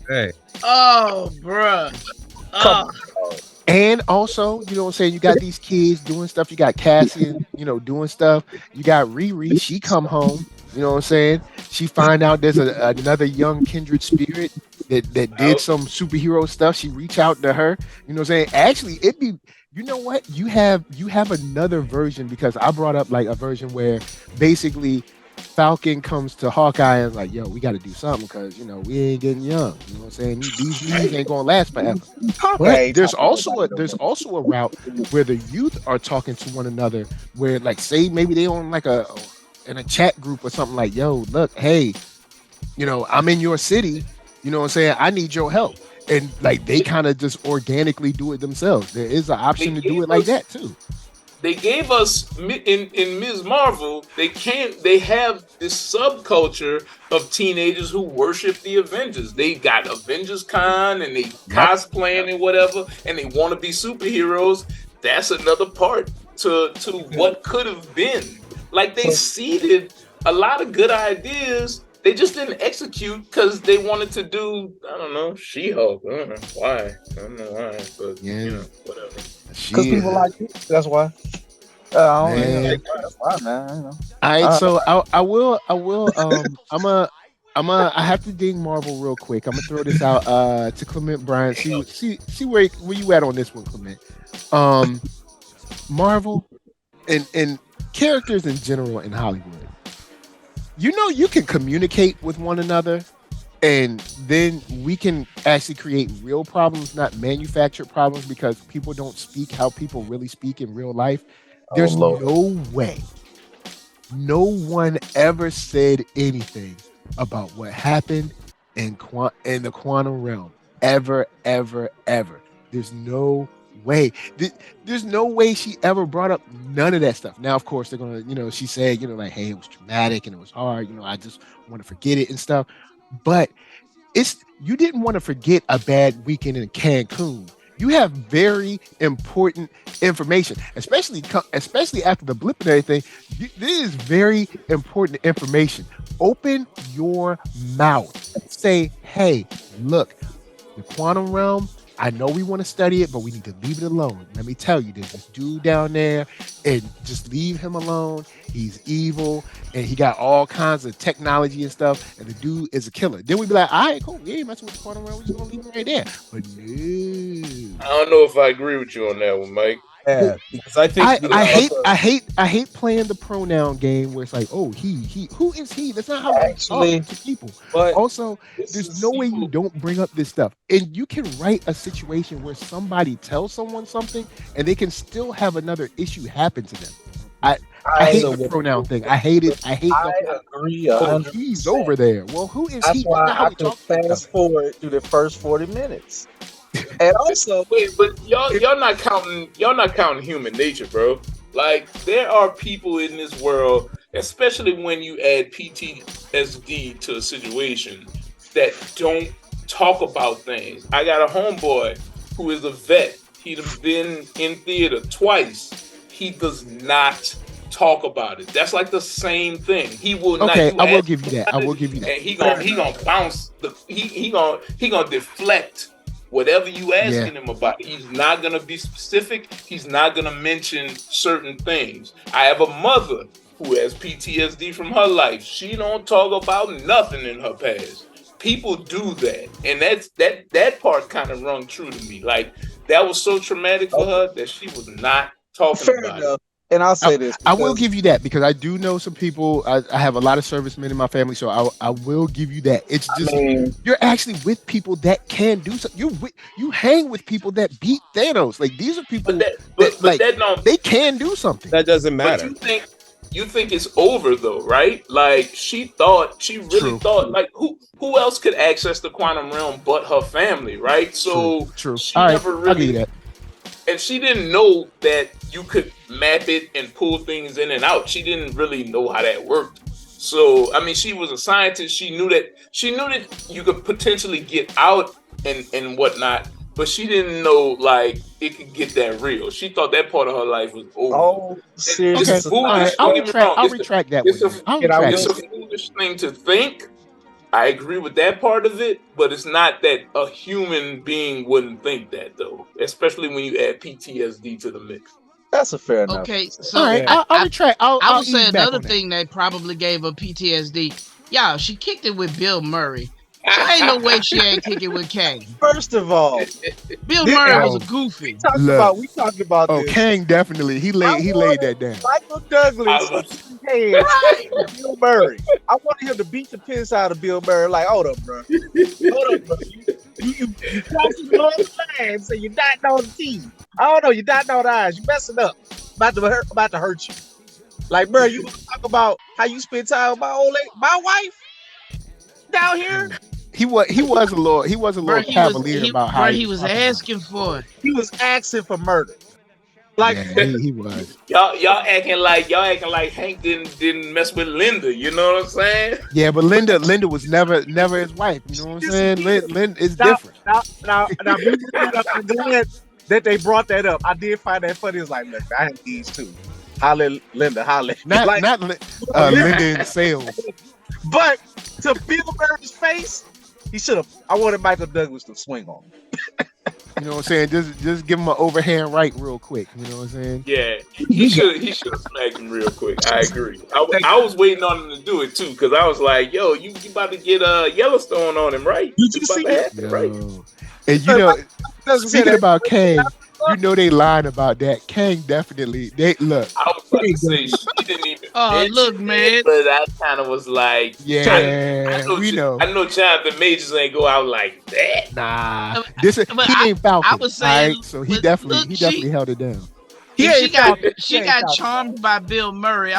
Hey. Oh, bro. And also, you know what I'm saying, you got these kids doing stuff. You got Cassian, doing stuff. You got Riri. She come home. You know what I'm saying? She find out there's another young kindred spirit that did some superhero stuff. She reach out to her. You know what I'm saying? Actually, it'd be, you know what? You have another version, because I brought up like a version where basically Falcon comes to Hawkeye and is like, yo, we got to do something because, we ain't getting young. You know what I'm saying? These knees ain't going to last forever. But there's also a route where the youth are talking to one another where, like, say maybe they on like in a chat group or something, like, yo, look, hey, I'm in your city. You know what I'm saying? I need your help. And like, they kind of just organically do it themselves. There is an option to do it like that too. They gave us in Ms. Marvel. They have this subculture of teenagers who worship the Avengers. They got Avengers Con and they cosplaying and whatever, and they want to be superheroes. That's another part to what could have been. Like, they seeded a lot of good ideas. They just didn't execute because they wanted to do, I don't know, She-Hulk. I don't know why. But whatever. Because people like it. That's why. That's why, man. All right, so I will. I have to ding Marvel real quick. I'm gonna throw this out to Clement Bryant. See where you at on this one, Clement. Marvel, and characters in general in Hollywood, you can communicate with one another, and then we can actually create real problems, not manufactured problems, because people don't speak how people really speak in real life. There's Lord. no way, no one ever said anything about what happened in the quantum realm, ever. There's no way. There's no way she ever brought up none of that stuff. Now, of course, they're gonna, she said, like, hey, it was traumatic and it was hard. I just want to forget it and stuff. But you didn't want to forget a bad weekend in Cancun. You have very important information, especially after the blip and everything. This is very important information. Open your mouth. Say, hey, look, the quantum realm, I know we want to study it, but we need to leave it alone. Let me tell you, there's this dude down there, and just leave him alone. He's evil, and he got all kinds of technology and stuff, and the dude is a killer. Then we'd be like, all right, cool, we ain't messing with the quantum realm. We're just going to leave him right there. But no. I don't know if I agree with you on that one, Mike. Yeah, because I think I hate playing the pronoun game where it's like, oh, he, who is he? That's not how we talk to people. But also, there's no way you don't bring up this stuff. And you can write a situation where somebody tells someone something and they can still have another issue happen to them. I hate the pronoun thing. I hate it. I agree. He's over there. Well, who is That's he? why I can fast forward through the first 40 minutes. And also, wait, but y'all not counting human nature, bro. Like, there are people in this world, especially when you add PTSD to a situation, that don't talk about things. I got a homeboy who is a vet. He's been in theater twice. He does not talk about it. That's like the same thing. He will not. Okay, I will give you that. And he gonna bounce. He gonna deflect whatever you asking him about. He's not gonna be specific. He's not gonna mention certain things. I have a mother who has PTSD from her life. She don't talk about nothing in her past. People do that, and that part kind of rung true to me. Like, that was so traumatic for her that she was not talking about it. And I'll say this. I will give you that, because I do know some people. I have a lot of servicemen in my family, so I will give you that. It's just, you're actually with people that can do something. You hang with people that beat Thanos. Like, these are people they can do something. That doesn't matter. But you think it's over though, right? Like, she really thought, like, who else could access the quantum realm but her family, right? So True. She All never right, I'll give you that. And she didn't know that you could map it and pull things in and out. She didn't really know how that worked. So, I mean, she was a scientist. She knew that you could potentially get out and whatnot, but she didn't know, like, it could get that real. She thought that part of her life was over. Oh, seriously. Okay. All right, I'll retract that one. It's a foolish thing to think. I agree with that part of it, but it's not that a human being wouldn't think that, though, especially when you add PTSD to the mix. That's a fair enough. Okay, so all right, I'll retract. I would say another thing that probably gave her PTSD. Yeah, she kicked it with Bill Murray. There ain't no way she ain't kick it with Kang. First of all, Bill Murray was a goofy. We talked about this. Kang definitely. He laid that down. Michael Douglas hands Bill Murray. I wanted him to beat the piss out of Bill Murray. Like, hold up, bro. You crossing the line, so you're dotting on the T. I don't know, you're dotting on the I's. You messing up. About to hurt you. Like, bro, you want to talk about how you spend time with my wife down here? He was a little cavalier about how he was asking for it. He was asking for murder. Like, he was. Y'all acting like Hank didn't mess with Linda. You know what I'm saying? Yeah, but Linda was never his wife. You know what I'm saying? Linda is different. Now, I'm glad that they brought that up. I did find that funny. It's like, look, I have these too. Holla, Linda, holla. Not Linda in sales. But to Bill Murray's face, he should have. I wanted Michael Douglas to swing on him. You know what I'm saying? Just give him an overhand right real quick. You know what I'm saying? Yeah, he should have smacked him real quick. I agree. I was waiting on him to do it too, because I was like, yo, you about to get Yellowstone on him, right? Did you see that? Right? And you know, speaking about Kang, you know they lying about that. Kang definitely. They look. I was to say she didn't even mention look, man. it, but I kind of was like, Yeah, we know. I know Jonathan Majors ain't go out like that. Nah, But he ain't Falcon. I was saying, right? So he but definitely look, held it down. She got charmed by Bill Murray.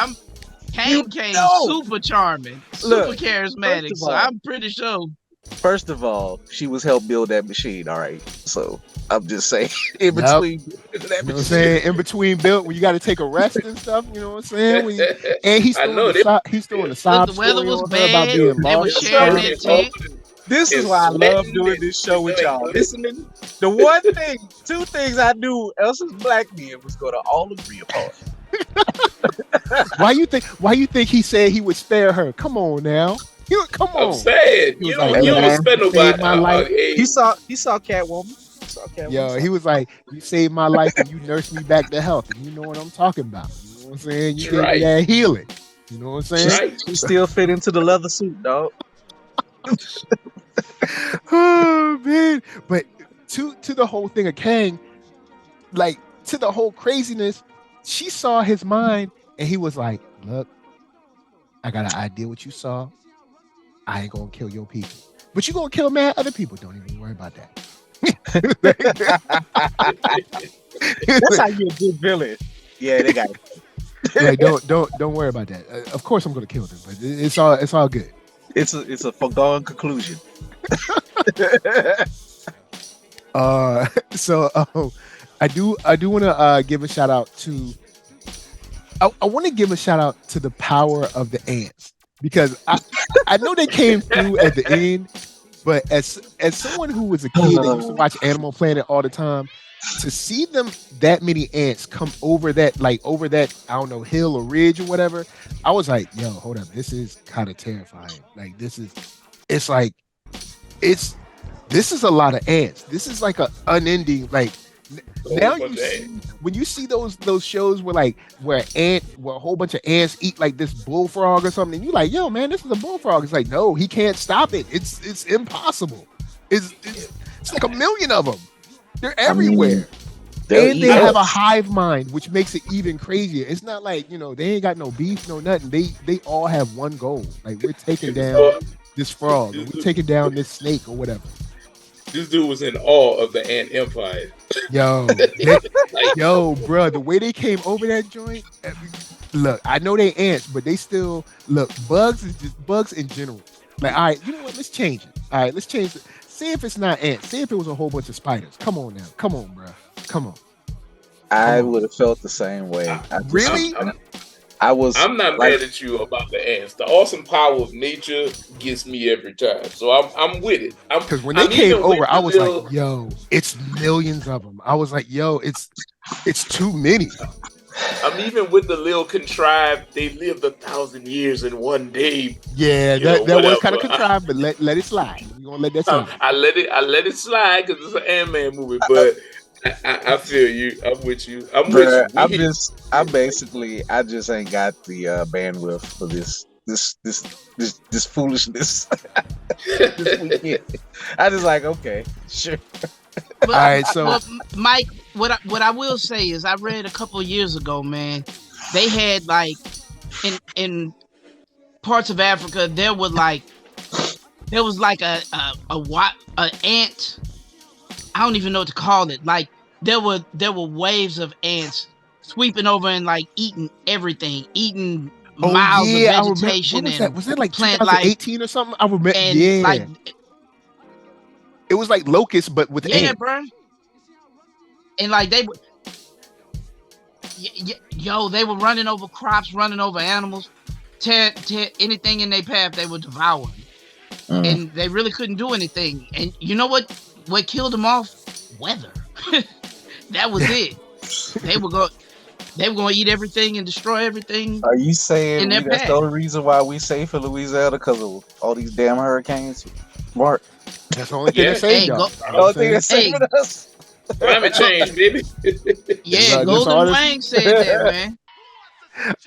Kang came super charming, super charismatic. So I'm pretty sure. First of all, she was helped build that machine. All right, so I'm just saying in between that you know what I'm saying? In between build when you got to take a rest and stuff. You know what I'm saying? And he's throwing the sob The weather story was on her about bad. being They were lost. sharing that tent. This is why I love doing this show with y'all. Listening, two things I knew Elsa's black men was going to all agree upon. Why you think he said he would spare her? Come on now. Come on. I'm saying you don't spend nobody. My life. He saw Catwoman. Yo, he was like, you saved my life and you nursed me back to health. And you know what I'm talking about. You know what I'm saying? You gave me that healing. You know what I'm saying? She still fit into the leather suit, dog. Oh man. But to the whole thing of Kang, like to the whole craziness, she saw his mind and he was like, look, I got an idea what you saw. I ain't gonna kill your people. But you gonna kill mad other people. Don't even worry about that. That's how you a good villain. Yeah, they got it. Like, don't worry about that. Of course I'm gonna kill them, but it's all good. It's a foregone conclusion. So I do want to give a shout out to. I want to give a shout out to the power of the ants because I know they came through at the end, but as someone who was a kid that used to watch Animal Planet all the time, to see them that many ants come over that I don't know, hill or ridge or whatever, I was like, yo, hold up, this is kind of terrifying. Like this is a lot of ants. This is like a unending like. Now when you see those shows where a whole bunch of ants eat like this bullfrog or something, and you're like, yo, man, this is a bullfrog. It's like, no, he can't stop it. It's impossible. It's like a million of them. They're everywhere. And they have a hive mind, which makes it even crazier. It's not like, they ain't got no beef, no nothing. They all have one goal. Like, we're taking down this frog, or we're taking down this snake or whatever. This dude was in awe of the ant empire. Yo, bro, the way they came over that joint. Look, I know they ants, but they still look. Bugs is just bugs in general. Like, all right, you know what? Let's change it. All right, let's change it. See if it's not ants. See if it was a whole bunch of spiders. Come on now. Come on, bro. Come on. I would have felt the same way. Really? I'm not mad at you about the ants. The awesome power of nature gets me every time. So I'm with it. Because when they came over, I was like, yo, it's millions of them. I was like, yo, it's too many. I'm even with the little contrived, they lived 1,000 years in one day. Yeah, that was kind of contrived, but let it slide. You're gonna let that slide. I let it slide because it's an Ant-Man movie, but I feel you. I'm with you. I'm with you. I just ain't got the bandwidth for this foolishness. I just like, okay, sure. But, all right, so Mike, what I will say is I read a couple of years ago, man, they had like in parts of Africa there was like a ant. I don't even know what to call it. Like there were waves of ants sweeping over and like eating everything, eating miles of vegetation. Was that like 2018 or something? I remember. Yeah, like, it was like locusts, but with ants. Bro. And like they were, they were running over crops, running over animals, tear anything in their path. They were devouring, and they really couldn't do anything. And you know what killed them off? Weather. That was it. They were going to eat everything and destroy everything. Are you saying that's the only reason why we safe in Louisiana because of all these damn hurricanes? Mark. That's the only thing that saved y'all. The only thing that saved us. Climate change, baby. Yeah, Golden Wang said that,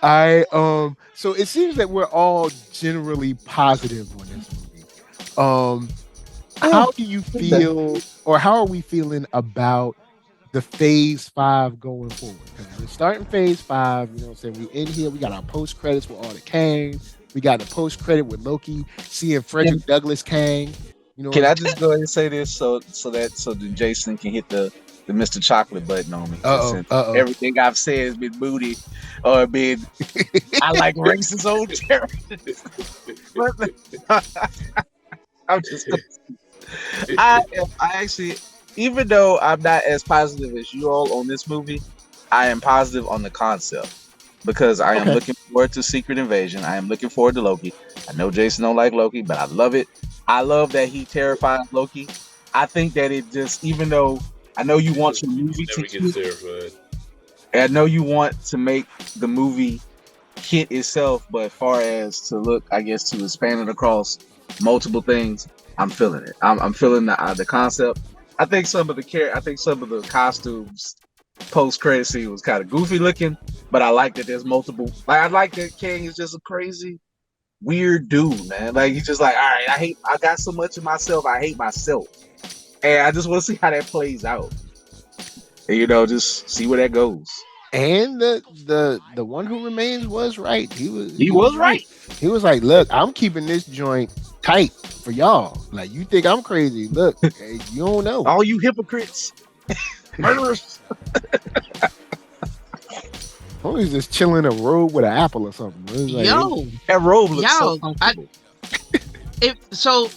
man. So it seems that we're all generally positive on this movie. How do you feel, or how are we feeling about the phase 5 going forward. Because we're starting phase 5, you know what I'm saying? We in here, we got our post credits with all the Kang. We got the post credit with Loki seeing Frederick Douglass Kang. You know Can what I I'm just go ahead and say this so that Jason can hit the Mr. Chocolate button on me? saying? Uh-oh. Everything I've said has been booty or been I like racist old terrorists. I'm just I actually, even though I'm not as positive as you all on this movie, I am positive on the concept because I am looking forward to Secret Invasion. I am looking forward to Loki. I know Jason don't like Loki, but I love it. I love that he terrifies Loki. I think that it just, even though I know you want your movie to Never gets terrified. I know you want to make the movie hit itself, but as far as to look, I guess to expand it across multiple things, I'm feeling it. I'm feeling the concept. I think some of the costumes post credit scene was kind of goofy looking, but I like that there's multiple. Like I like that Kang is just a crazy, weird dude, man. Like he's just like, all right, I got so much of myself, I hate myself, and I just want to see how that plays out. And, just see where that goes. And the one who remains was right. He was right. He was like, look, I'm keeping this joint tight for y'all. Like, you think I'm crazy? Look, hey, you don't know. All you hypocrites, murderers. He's just chilling in a robe with an apple or something. Like, that robe looks so comfortable. So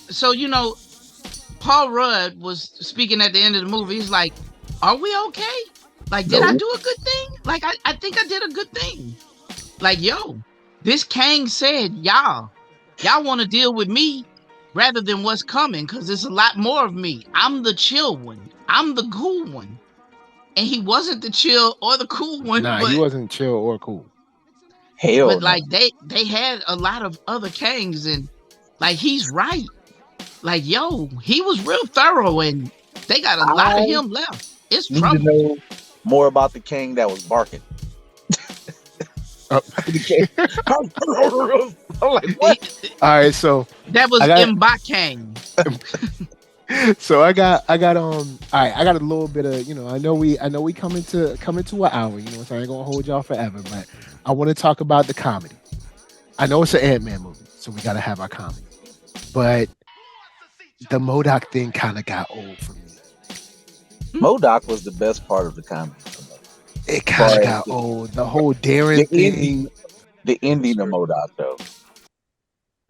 Paul Rudd was speaking at the end of the movie. He's like, "Are we okay? Like, did I do a good thing? Like, I think I did a good thing. Like, this Kang said, y'all want to deal with me rather than what's coming, because there's a lot more of me. I'm the chill one. I'm the cool one." And he wasn't the chill or the cool one. Nah, he wasn't chill or cool. Hell, but like they had a lot of other Kangs, and like he's right. Like, he was real thorough, and they got a lot of him left. It's trouble. Need to know more about the Kang that was barking. I'm like, what? All right, so that was Mba Kang. So I got all right, I got a little bit of, I know we coming to an hour, so I ain't gonna hold y'all forever, but I want to talk about the comedy. I know it's an Ant-Man movie, so we gotta have our comedy. But the MODOK thing kind of got old for me. MODOK was the best part of the comedy. It kind of got old. The whole Darren thing. The ending of MODOK, though.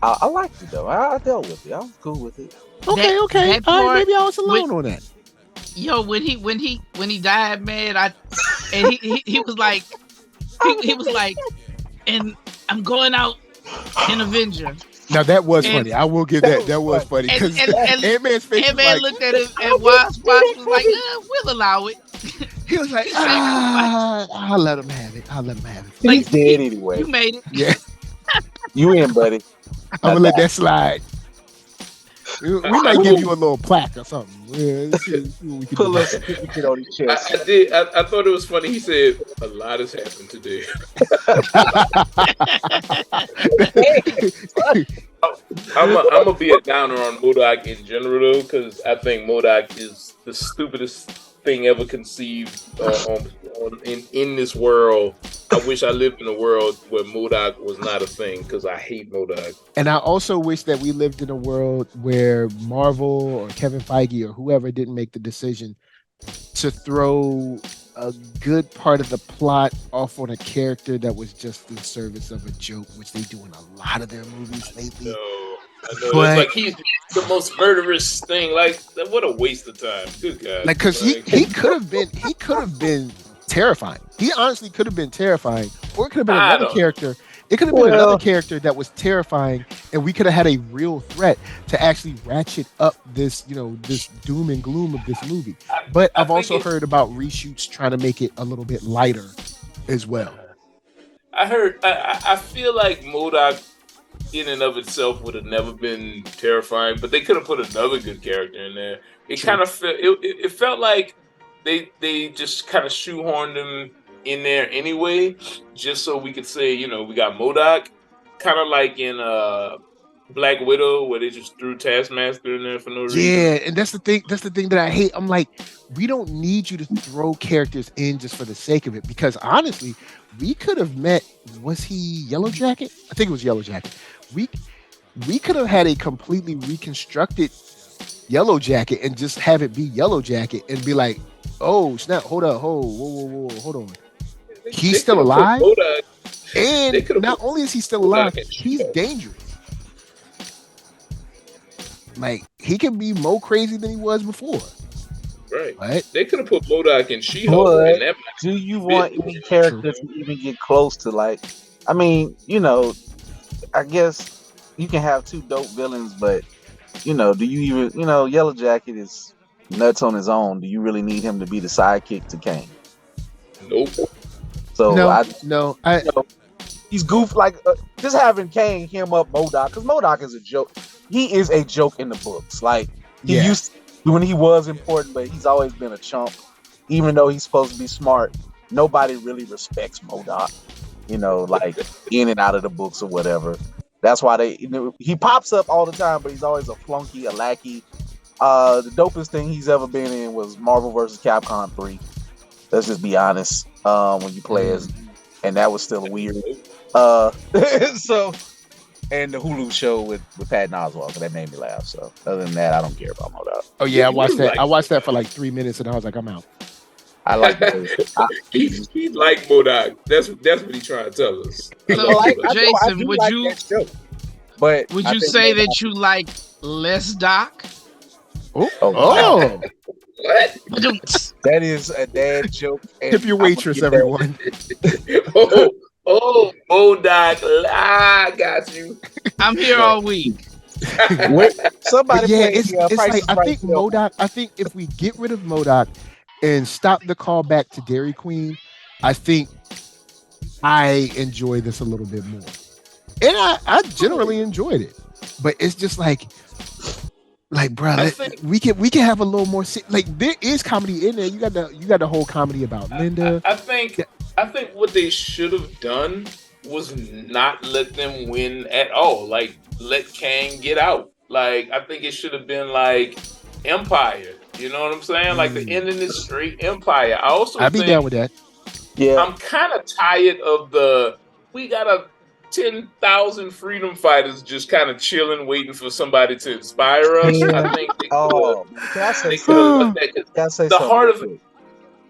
I liked it, though. I dealt with it. I was cool with it. Okay. All right, maybe I was alone on that. When he died, man, he was like, he was like, and I'm going out in Avenger. Now that was funny. I will give that. That was funny because Ant-Man's face. Ant-Man looked at him, and Wasp was like, "We'll allow it." He was like, "I'll let him have it. Like, he's dead anyway. You made it. Yeah, you in, buddy. I'm gonna let that slide. We might give you a little plaque or something. Yeah, we can pull us on his chest. I did. I thought it was funny. He said, "A lot has happened today." I'm gonna be a downer on MODOK in general though, because I think MODOK is the stupidest thing ever conceived in this world. I wish I lived in a world where MODOK was not a thing, because I hate MODOK. And I also wish that we lived in a world where Marvel or Kevin Feige or whoever didn't make the decision to throw a good part of the plot off on a character that was just in service of a joke, which they do in a lot of their movies lately. I know. It's like he's the most murderous thing. Like, what a waste of time. Good God. Like, because he could have been terrifying. He honestly could have been terrifying, or it could have been another character. It could have been another character that was terrifying, and we could have had a real threat to actually ratchet up this, this doom and gloom of this movie. But I've also heard about reshoots trying to make it a little bit lighter as well. I feel like MODOK in and of itself would have never been terrifying, but they could have put another good character in there. It kind of it felt like they just kind of shoehorned him in there anyway, just so we could say, we got MODOK, kind of like in Black Widow, where they just threw Taskmaster in there for no reason. Yeah, and that's the thing. That's the thing that I hate. I'm like, we don't need you to throw characters in just for the sake of it. Because honestly, we could have met. Was he Yellow Jacket? I think it was Yellow Jacket. We could have had a completely reconstructed Yellow Jacket and just have it be Yellow Jacket and be like, oh snap, hold up, whoa, hold on. He's still alive, and not only is he still alive, he's dangerous. Like, he can be more crazy than he was before. Right. What? They could have put MODOK in She-Hulk. And that do you want any character to even get close to, like, I mean, you know, I guess you can have two dope villains, but, you know, do you even, you know, Yellow Jacket is nuts on his own. Do you really need him to be the sidekick to Kang? Nope. So no, he's goofy. Like, just having Kang him up MODOK, because MODOK is a joke. He is a joke in the books. Like, he used to, when he was important, but he's always been a chump. Even though he's supposed to be smart, nobody really respects MODOK. You know, like, in and out of the books or whatever. That's why they, you know, he pops up all the time, but he's always a flunky, a lackey. The dopest thing he's ever been in was Marvel vs. Capcom 3. Let's just be honest. When you play as, and that was still weird. So, and the Hulu show with Patton Oswalt, that made me laugh. So, other than that, I don't care about MODOK. Oh yeah, I watched that. I watched that for like 3 minutes, and I was like, I'm out. I like he like MODOK. That's what he trying to tell us. So, Jason, would you say that that you like less Doc? Oh. What? That is a dad joke. Tip your waitress, everyone. MODOK, I got you. I'm here all week. Somebody, it's like, I think MODOK. I think if we get rid of MODOK and stop the call back to Dairy Queen, I think I enjoy this a little bit more. And I generally enjoyed it, but it's just like, bro, we can have a little more. Like, there is comedy in there. You got the whole comedy about Linda. I think what they should have done was not let them win at all. Like, let Kang get out. Like, I think it should have been like Empire. You know what I'm saying? Like, the ending is straight Empire. I'd be down with that. Yeah, I'm kind of tired of we got a 10,000 freedom fighters just kind of chilling, waiting for somebody to inspire us. Yeah. I think they could have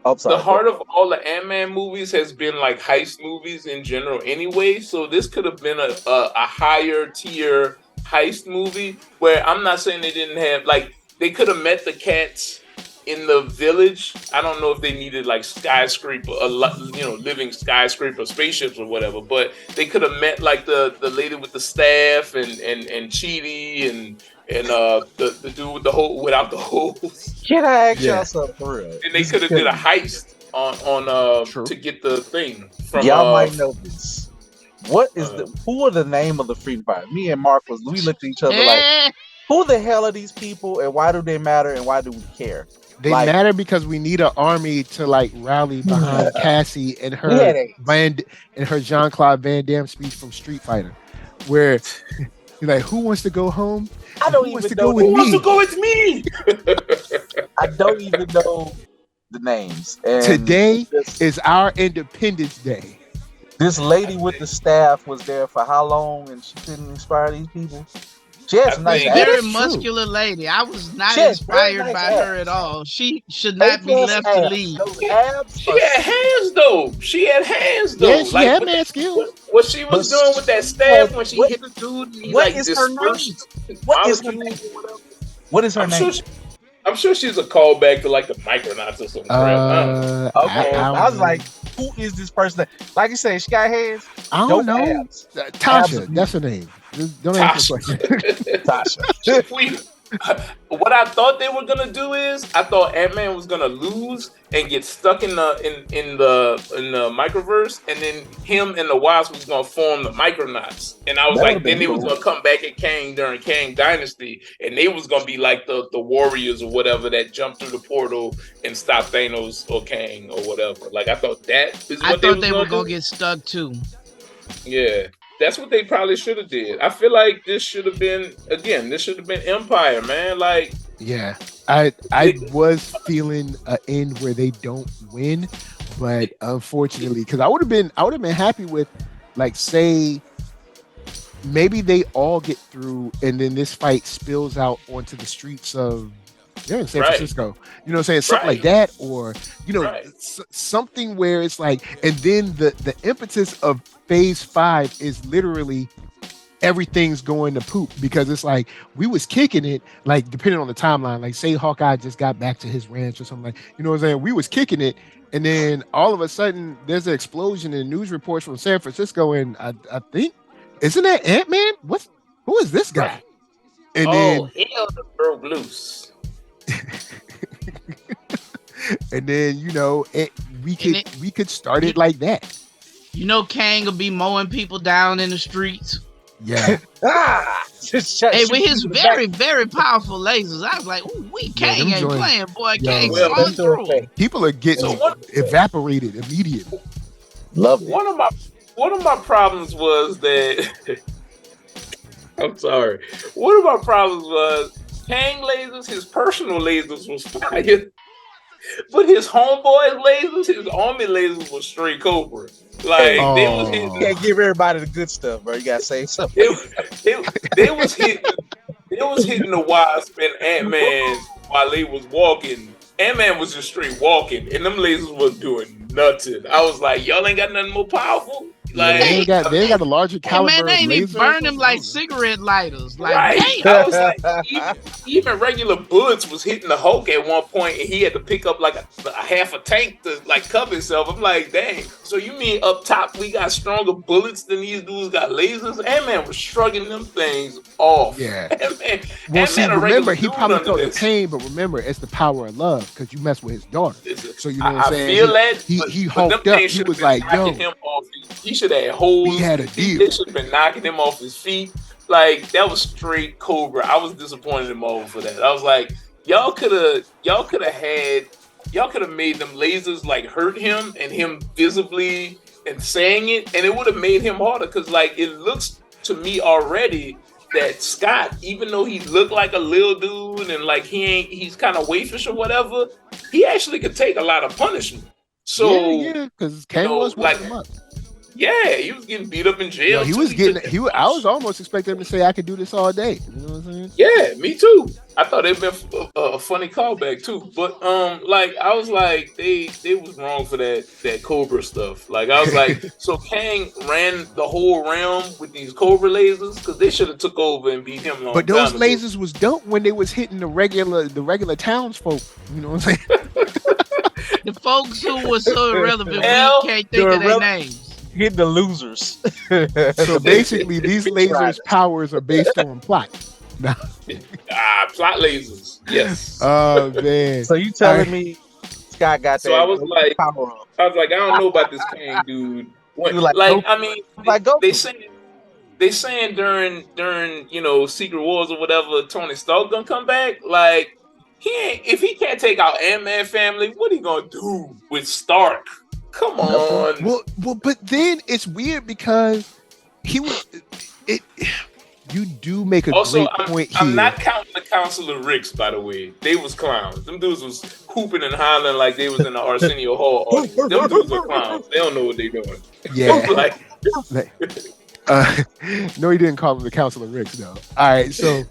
the heart of all the Ant-Man movies has been like heist movies in general anyway. So this could have been a higher tier heist movie where I'm not saying they didn't have, like, they could have met the cats in the village. I don't know if they needed like skyscraper, living skyscraper spaceships or whatever, but they could have met like the lady with the staff and Cheaty and the dude with the hole without the holes. Can I ask y'all something for real? And they could have did a heist on to get the thing from y'all might know this. What is who are the name of the freedom fighters? Me and Mark we looked at each other like, who the hell are these people and why do they matter and why do we care? They matter because we need an army to like rally behind Cassie and her Jean-Claude Van Damme speech from Street Fighter, where you're like, who wants to go home? Who wants to go with me? I don't even know the names. And today is our Independence Day. This lady with the staff was there for how long, and she couldn't inspire these people? She has a nice very muscular lady. I was not inspired by her at all. She should not be left to lead. She had hands though. Yeah, she had man skills. What she was doing with that staff when she hit the dude. What is her name? What is her name? I'm sure she's a callback to like the Micronauts or something. Okay, I was like, who is this person? Like you said, she got hands. I don't know. Tasha, that's her name. Don't answer the question. Tasha. What I thought they were gonna do is, I thought Ant-Man was gonna lose and get stuck in the microverse, and then him and the Wasp was gonna form the Micronauts. And I was like, then they was gonna come back at Kang during Kang Dynasty, and they was gonna be like the warriors or whatever that jumped through the portal and stopped Thanos or Kang or whatever. Like, I thought that is what they were gonna get stuck too. Yeah. That's what they probably should have did. I feel like this should have been Empire, man. Like, yeah, I was feeling an end where they don't win, but unfortunately, because I would have been happy with, like, say maybe they all get through and then this fight spills out onto the streets of in San Francisco, you know what I'm saying, something like that, or something where it's like, and then the impetus of phase 5 is literally everything's going to poop, because it's like we was kicking it, like, depending on the timeline, like say Hawkeye just got back to his ranch or something, like, you know what I'm saying, we was kicking it, and then all of a sudden there's an explosion in news reports from San Francisco, and I think, isn't that Ant-Man? Who is this guy? And hell, the broke loose. And then, you know, we could start it like that. You know, Kang will be mowing people down in the streets. Yeah. Hey, with his very, very powerful lasers, I was like, "Ooh, Kang ain't playing, boy. Kang on through." People are getting evaporated immediately. Love it. One of my problems was that I'm sorry. One of my problems was Kang lasers, his personal lasers was fire. But his homeboys lasers, his army lasers was straight Cobra. Like, they was hitting. You can't give everybody the good stuff, bro. You gotta say something. They was hitting the Wasp and Ant-Man while they was walking. Ant-Man was just straight walking, and them lasers was doing nothing. I was like, y'all ain't got nothing more powerful. Like, they ain't got a larger caliber. Man, they ain't even burn them like cigarette lighters. Like, right. I was like, even regular bullets was hitting the Hulk at one point, and he had to pick up like a half a tank to like cover himself. I'm like, dang. So you mean up top we got stronger bullets than these dudes got lasers? Ant-Man was shrugging them things off. Yeah. Well, see, remember, he probably felt the pain, but remember, it's the power of love, because you mess with his daughter. So you know what I'm saying? I feel that he hulked up. He was like, yo. He should have had holes. He had a deal. They should have been knocking him off his feet. Like, that was straight Cobra. I was disappointed in Marvel for that. I was like, y'all could have made them lasers like hurt him and him visibly and saying it, and it would have made him harder, because like it looks to me already that Scott, even though he looked like a little dude and like he's kind of waifish or whatever, he actually could take a lot of punishment. So yeah, because Kang was like him up. Yeah, he was getting beat up in jail. He was getting. I was almost expecting him to say, "I could do this all day." You know what I'm saying? Yeah, me too. I thought it'd been a funny callback too, but like I was like, they was wrong for that Cobra stuff. Like I was like, so Kang ran the whole realm with these Cobra lasers, because they should have took over and beat him. But those lasers was dope when they was hitting the regular townsfolk. You know what I'm saying? The folks who were so irrelevant, we can't think of their names. Hitting the losers. So basically, these lasers' powers are based on plot. Plot lasers. Yes. Oh man. So you telling me Scott got that? So I was like, power up. I don't know about this Kang dude. They saying during Secret Wars or whatever, Tony Stark gonna come back. Like, if he can't take out Ant-Man family, what he gonna do with Stark? Come on. Well, but then it's weird because you do make a great point here. I'm not counting the Council of Ricks, by the way. They was clowns. Them dudes was hooping and hollering like they was in the Arsenio Hall audience. Them dudes are clowns. They don't know what they doing. Yeah. No, he didn't call them the Council of Ricks, though. All right, so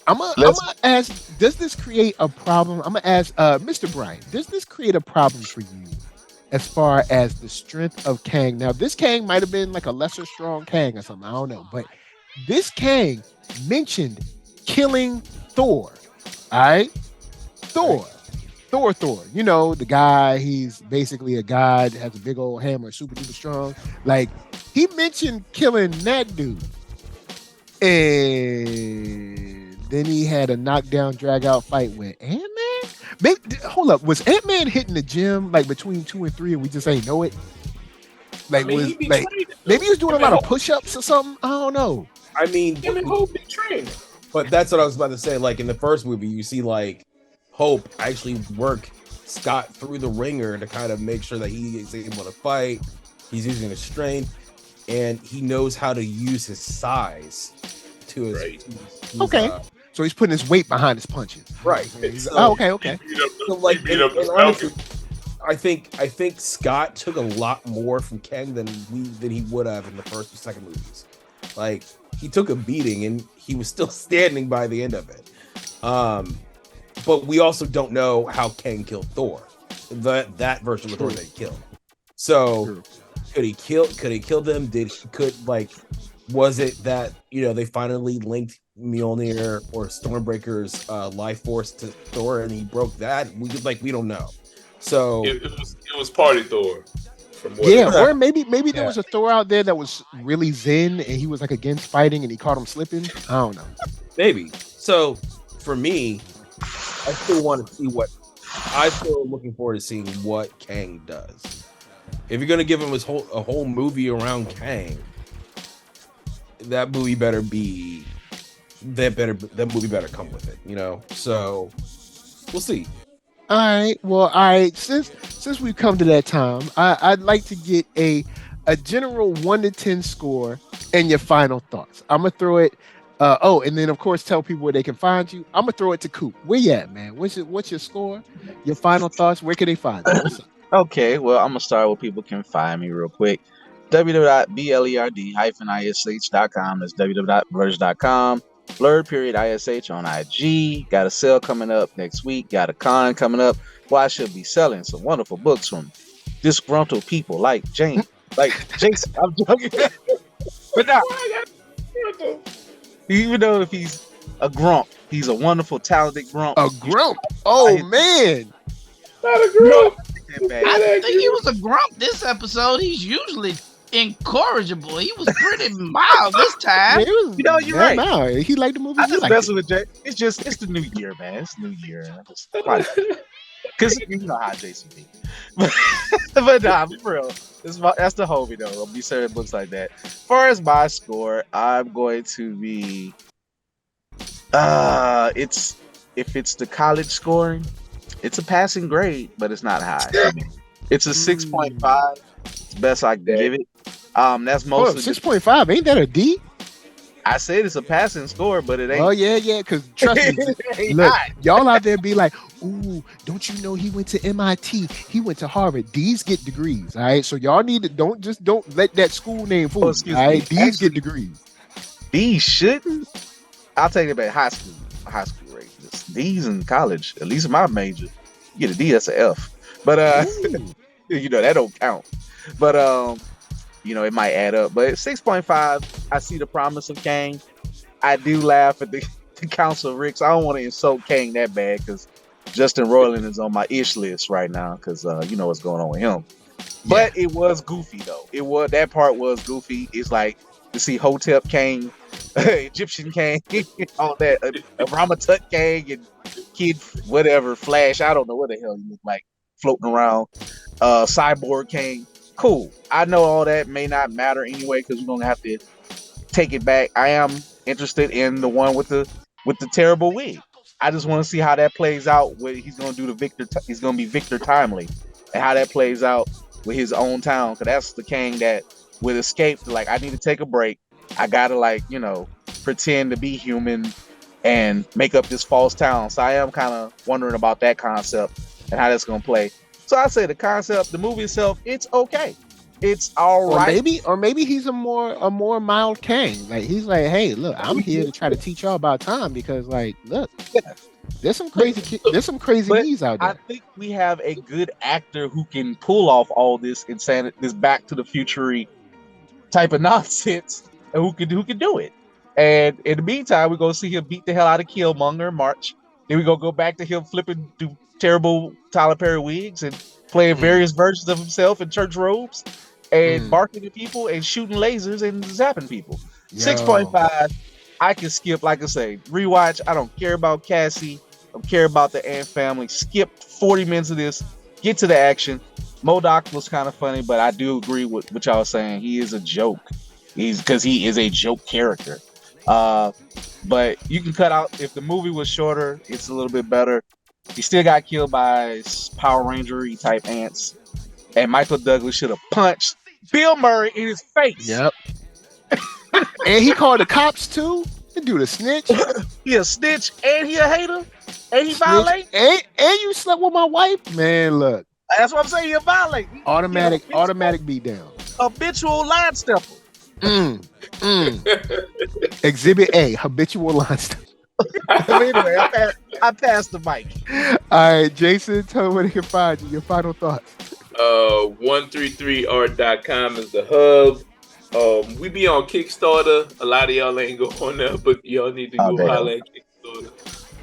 I'm gonna ask, does this create a problem? I'm gonna ask Mr. Brian, does this create a problem for you as far as the strength of Kang? Now, this Kang might have been like a lesser strong Kang or something, I don't know, but this Kang mentioned killing Thor. All right, Thor. You know, the guy, he's basically a god, has a big old hammer, super duper strong. Like, he mentioned killing that dude, and then he had a knockdown, drag out fight with Ant-Man. Hold up, was Ant-Man hitting the gym like between 2 and 3 and we just ain't know it? Like, maybe he was doing a lot of push-ups or something. I don't know. I mean, but that's what I was about to say. Like in the first movie, you see like Hope actually work Scott through the ringer to kind of make sure that he is able to fight. He's using his strength. and he knows how to use his size to his. Right. Okay. So he's putting his weight behind his punches. Right. Oh, okay. He beat up So, like, he beat up the and honestly, Falcon. I think Scott took a lot more from Kang than he would have in the first or second movies. Like, he took a beating and he was still standing by the end of it. But we also don't know how Kang killed Thor. That version of Thor that he killed. So could he kill them? Was it that, they finally linked Mjolnir or Stormbreaker's life force to Thor and he broke that? We don't know. So it was Party Thor. Or maybe there was a Thor out there that was really zen and he was like against fighting and he caught him slipping. I don't know. Maybe. So for me, I still want to see I'm still looking forward to seeing what Kang does. If you're gonna give him a whole movie around Kang, that movie better come with it, So we'll see. All right. Since we've come to that time, I'd like to get a general 1 to 10 score and your final thoughts. I'm gonna throw it. And then of course tell people where they can find you. I'm gonna throw it to Coop. Where you at, man? What's your score? Your final thoughts? Where can they find you? What's up? Okay, well, I'm gonna start where people can find me real quick. www.blerd-ish.com. That's www.verge.com. Blerd.ish on IG. Got a sale coming up next week. Got a con coming up. Well, I should be selling some wonderful books from disgruntled people like Jason. I'm joking. But now, even though if he's a grump, he's a wonderful, talented grump. A grump? Oh, man. Not a grump. I think he was a grump this episode. He's usually incorrigible. He was pretty mild this time. Yeah, you're right. Mild. He liked the movie. I just messing with Jay. It's the new year, man. It's the new year. Because you know how Jason be. But nah, for real. That's the homie, though. I'll be serving books like that. As far as my score, I'm going to be... if it's the college scoring, it's a passing grade, but it's not high. It's a 6.5. It's the best I can give it. That's mostly 6.5. Ain't that a D? I said it's a passing score, but it ain't. Oh yeah. Because trust me, look, y'all out there be like, "Ooh, don't you know he went to MIT? He went to Harvard. These get degrees, all right? So y'all need to don't let that school name fool you. All right, these get degrees. These shouldn't. I'll take it back. High school rate. These in college, at least in my major, you get a D, that's an F. But that don't count. But it might add up. But 6.5, I see the promise of Kang. I do laugh at the Council of Ricks. I don't want to insult Kang that bad because Justin Roiland is on my ish list right now because you know what's going on with him. But it was goofy though. That part was goofy. It's like to see Hotep Kang, Egyptian Kang, all that, Ramatut Kang and Kid whatever Flash. I don't know what the hell he looked like floating around. Cyborg Kang. Cool. I know all that may not matter anyway because we're gonna have to take it back. I am interested in the one with the terrible wig. I just want to see how that plays out. What he's gonna do to Victor. He's gonna be Victor Timely, and how that plays out with his own town. Because that's the Kang that would escape. Like, I need to take a break. I gotta pretend to be human and make up this false town. So I am kind of wondering about that concept and how that's gonna play. So I say the concept, the movie itself, it's okay. It's all right. Or maybe he's a more mild Kang. Like, he's like, hey, look, I'm here to try to teach y'all about time because, like, look, there's some crazy needs out there. I think we have a good actor who can pull off all this insanity, this Back to the Future type of nonsense, and who can do it. And in the meantime, we're gonna see him beat the hell out of Killmonger in March. Then we're gonna go back to him flipping through terrible Tyler Perry wigs and playing various versions of himself in church robes and barking at people and shooting lasers and zapping people. 6.5, I can skip. Like I say, rewatch. I don't care about Cassie. I don't care about the Ant family. Skip 40 minutes of this. Get to the action. MODOK was kind of funny, but I do agree with what y'all was saying. He is a joke. He is a joke character. But you can cut out, if the movie was shorter, it's a little bit better. He still got killed by Power Ranger type ants. And Michael Douglas should have punched Bill Murray in his face. Yep. And he called the cops too. The dude a snitch. He a snitch and he a hater and he Snitch. violate. And you slept with my wife, man. Look, That's what I'm saying. He a violate. automatic Habitual beat down. line stepper. Exhibit A, habitual line stepper. Anyway, I passed the mic. All right, Jason, tell me where they can find you. Your final thoughts. 133art.com is the hub. We be on Kickstarter. A lot of y'all ain't go on there, but y'all need to go holler at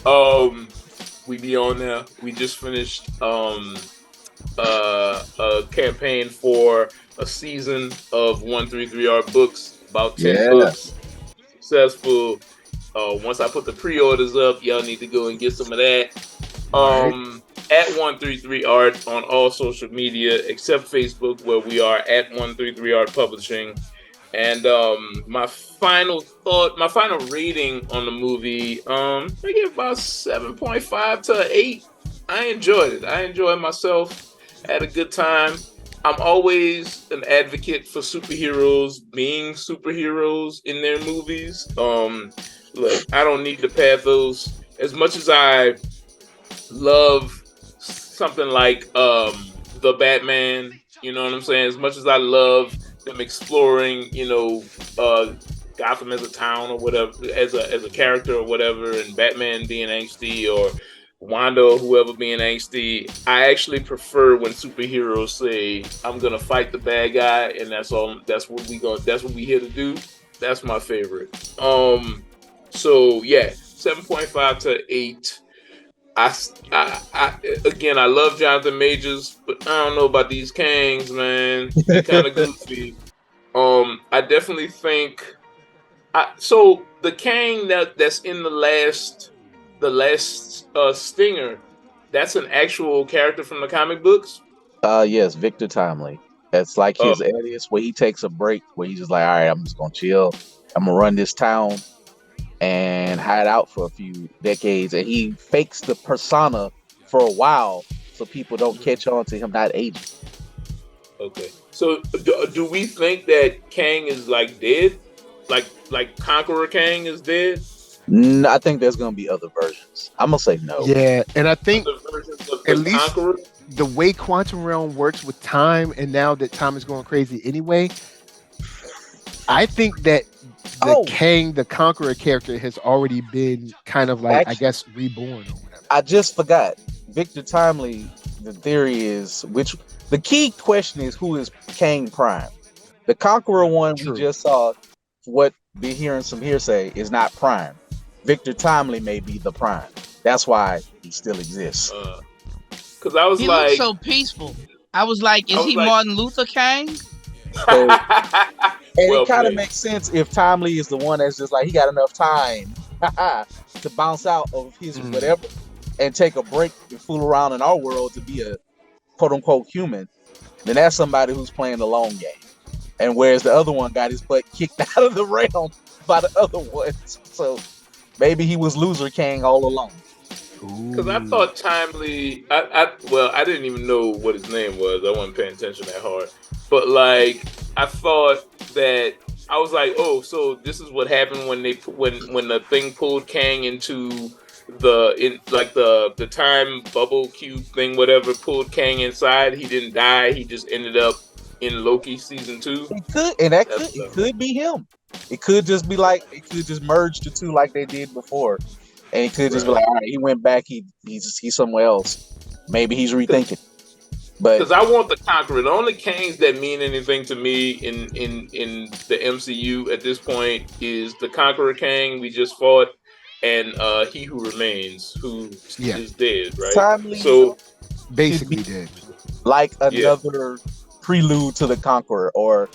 Kickstarter. We be on there. We just finished a campaign for a season of 133 Art books, about 10 books. Successful. Once I put the pre-orders up, y'all need to go and get some of that. At 133 Art on all social media except Facebook, where we are at 133 Art Publishing. And my final rating on the movie, I give about 7.5 to 8. I enjoyed it. I enjoyed myself. Had a good time. I'm always an advocate for superheroes being superheroes in their movies. Look, I don't need the pathos. As much as I love something like the Batman, you know what I'm saying? As much as I love them exploring, Gotham as a town or whatever, as a character or whatever, and Batman being angsty or Wanda or whoever being angsty, I actually prefer when superheroes say, "I'm gonna fight the bad guy," and that's all. That's what we here to do. That's my favorite. So yeah, 7.5 to 8. I love Jonathan Majors, but I don't know about these Kangs, man. They're kind of goofy. I definitely think. So the Kang that's in the last Stinger, that's an actual character from the comic books. Yes, Victor Timely. That's like his alias, where he takes a break, where he's just like, all right, I'm just gonna chill. I'm gonna run this town and hide out for a few decades, and he fakes the persona for a while so people don't catch on to him not aging. Okay, so do we think that Kang is like dead, like Conqueror Kang is dead? No, I think there's gonna be other versions. I'm gonna say no. Yeah, and I think Other versions of at the least Conqueror? the way Quantum Realm works with time, and now that time is going crazy anyway, I think that the Kang, the Conqueror character, has already been kind of like, I guess, reborn or whatever. I just forgot. Victor Timely, the theory is, the key question is, who is Kang Prime? The Conqueror one we just saw, what be hearing some hearsay, is not Prime. Victor Timely may be the Prime. That's why he still exists. Because I was he like, looked so peaceful. I was like, is he Martin Luther King? So, and it kind of makes sense if Timely is the one that's just like, he got enough time to bounce out of his whatever and take a break and fool around in our world to be a quote-unquote human. Then that's somebody who's playing the long game. And whereas the other one got his butt kicked out of the realm by the other ones. So maybe he was loser Kang all along. Because I thought Timely, I didn't even know what his name was. I wasn't paying attention that hard. But like, I thought that, I was like, oh, so this is what happened when the thing pulled Kang into the time bubble cube thing, whatever, pulled Kang inside. He didn't die. He just ended up in Loki season 2. It could be him. It could just be like, it could just merge the two like they did before. And it could just be like, all right, he went back, he's somewhere else. Maybe he's rethinking. But because I want the Conqueror. The only Kangs that mean anything to me in the MCU at this point is the Conqueror Kang we just fought, and He Who Remains, who is dead, right? Timely, so basically dead. Like another prelude to the Conqueror, or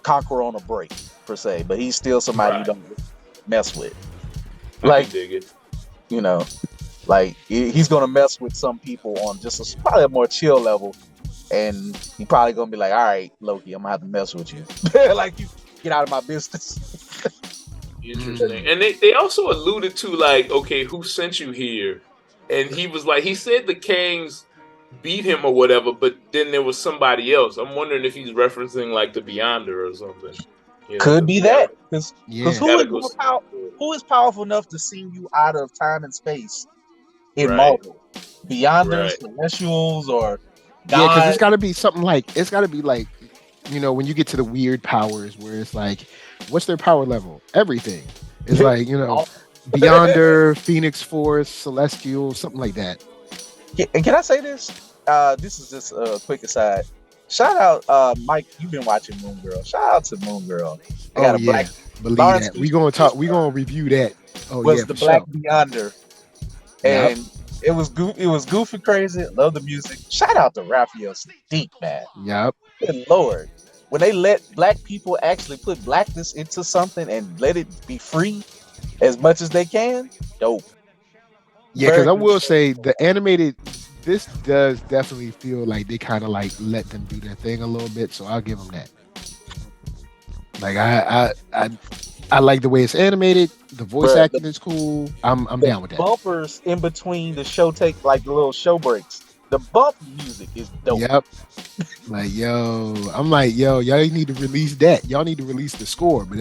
Conqueror on a break per se, but he's still somebody you don't mess with. I can dig it. You know, like he's gonna mess with some people on just probably a more chill level, and he probably gonna be like, "All right, Loki, I'm gonna have to mess with you." Like, you get out of my business. Interesting. And they also alluded to, like, okay, who sent you here? And he was like, he said the Kangs beat him or whatever, but then there was somebody else. I'm wondering if he's referencing like the Beyonder or something. You know, Could the be Beyonder. that because Yeah. who is powerful enough to send you out of time and space in Right. Marvel? Beyonders, Right. Celestials, or Yeah, because God? it's got to be something like you know, when you get to the weird powers where it's like, what's their power level? Everything. It's like, you know, Beyonder, Phoenix Force, Celestial, something like that. And can I say this? This is just a quick aside. Shout out, Mike. You've been watching Moon Girl. Shout out to Moon Girl. I got a black. Believe Lawrence that. We gonna talk. We gonna review that. Oh was yeah, the for Black sure. Beyonder, Yep. and it was goofy crazy. Love the music. Shout out to Raphael Sadiq, man. Yep. Good Lord, when they let black people actually put blackness into something and let it be free as much as they can, dope. Yeah, because I Very will good. say the animated. This does definitely feel like they kind of like let them do their thing a little bit. So I'll give them that. Like I like the way it's animated. The voice Bruh, acting is cool. I'm the down with that. bumpers in between the show take like the little show breaks. The bump music is dope. Yep. Like yo, I'm like yo, y'all need to release that. Y'all need to release the score. But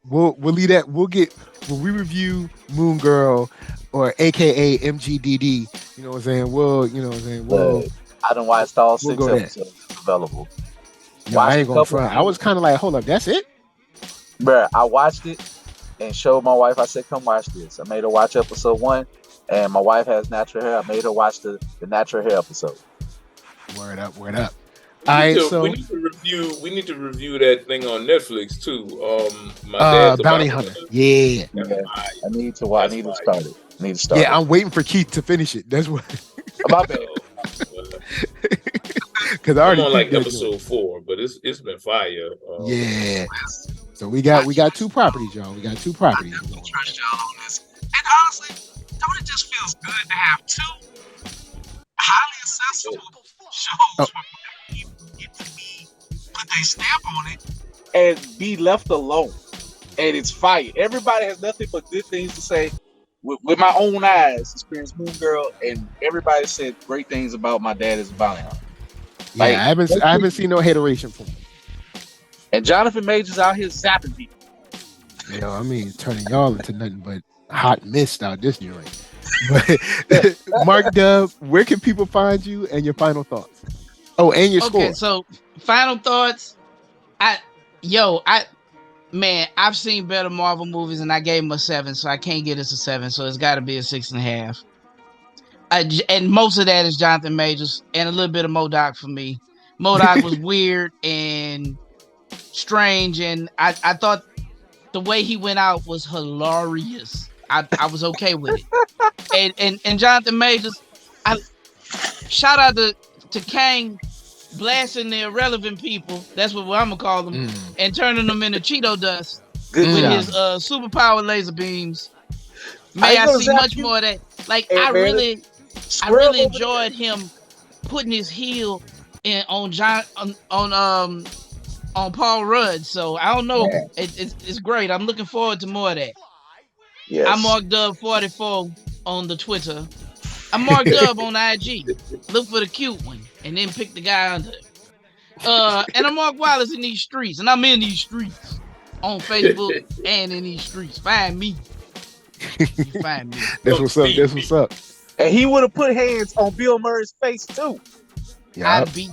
we'll leave that. When we review Moon Girl or AKA MGDD. You know what I'm saying? I done watched all we'll 6 go there. episodes available. No, I Watched ain't a gonna couple. front. I was kind of like, hold up, that's it? Bruh, I watched it and showed my wife. I said, "Come watch this." I made her watch episode 1, and my wife has natural hair. I made her watch the natural hair episode. Word up, word up. All right, so We need to review that thing on Netflix too. My dad's a Bounty Hunter. Yeah. That's Yeah, fire. I need to watch. I That's need to fire. start it. I need to start Yeah, I'm waiting for Keith to finish it. That's what it. My bad. because I I'm already on like peeped that joint. episode 4, but it's been fire. Yeah. So we got 2 properties, y'all. We got 2 properties. Trust y'all on this. And honestly, don't it just feels good to have 2 highly accessible shows Oh. where people get to be put their stamp on it and be left alone? And it's fire. Everybody has nothing but good things to say. With my own eyes, experienced Moon Girl, and everybody said great things about my dad as a bounty hunter. Yeah, Like, I haven't seen no hateration from him. And Jonathan Majors out here zapping people. You know, I mean, turning y'all into nothing but hot mist out this joint. But Mark Dub, where can people find you and your final thoughts? Oh, and your score. Okay, so final thoughts. I've seen better Marvel movies and I gave them a 7, so I can't get us a 7, so it's got to be a 6.5. And most of that is Jonathan Majors and a little bit of MODOK for me. MODOK was weird and strange, and I thought the way he went out was hilarious. I was okay with it. And Jonathan Majors, I shout out to Kang blasting the irrelevant people. That's what I'm gonna call them, and turning them into Cheeto dust Good with job. his superpower laser beams. May I see much more of that? Like I really enjoyed him putting his heel on Paul Rudd. So I don't know. Yeah. It's great. I'm looking forward to more of that. Yes. I marked Dub 44 on the Twitter. I marked Dub on IG. Look for the cute one, and then pick the guy under it. And I marked Wallace in these streets, and I'm in these streets on Facebook and in these streets. Find me. You find me. That's what's up. That's what's up. And he would have put hands on Bill Murray's face too. Yeah. I'd be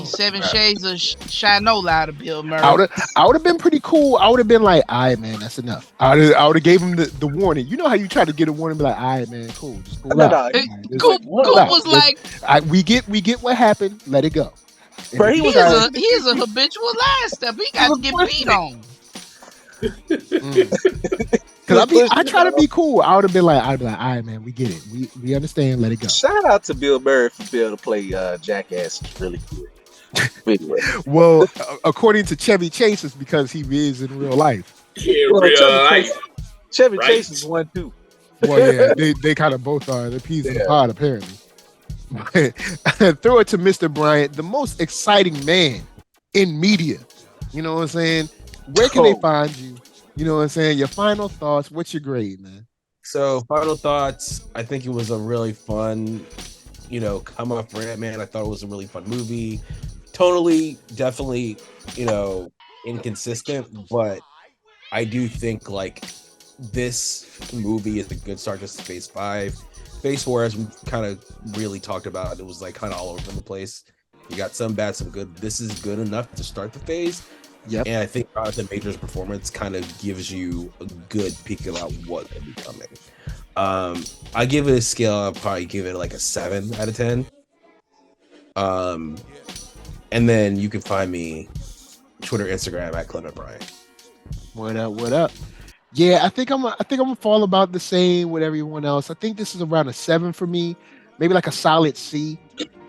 7 shades of Shinola out of Bill Murray. I would have been pretty cool. I would have been like, all right, man, that's enough. I would have gave him the warning. You know how you try to get a warning, be like, all right, man, cool, just cool out. Coop was like, we get what happened. Let it go. Bro, he is a habitual lie step. He got to get beat on. Because I try to be cool. I'd be like, all right, man, we get it. We understand. Let it go. Shout out to Bill Murray for being able to play Jackass. It's really good. Anyway. Well, according to Chevy Chase, it's because he is in real life. Yeah, real life. Chevy Right. Chase is one too. Well, yeah, they kind of both are. They're peas in the pod, apparently. Throw it to Mr. Bryant, the most exciting man in media. You know what I'm saying? Where can they find you? You know what I'm saying? Your final thoughts. What's your grade, man? So, final thoughts. I think it was a really fun come up for Ant-Man. I thought it was a really fun movie. Tonally, definitely, inconsistent, but I do think like this movie is a good start to Phase 5. Phase 4, as we kind of really talked about, it was like kind of all over the place. You got some bad, some good. This is good enough to start the phase. Yep. And I think Jonathan Major's performance kind of gives you a good peek about what will be coming. I give it a scale. I'll probably give it like a 7 out of 10. And then you can find me Twitter, Instagram at Clement Bryant. What up? What up? Yeah, I think I'm gonna fall about the same with everyone else. I think this is around a 7 for me, maybe like a solid C.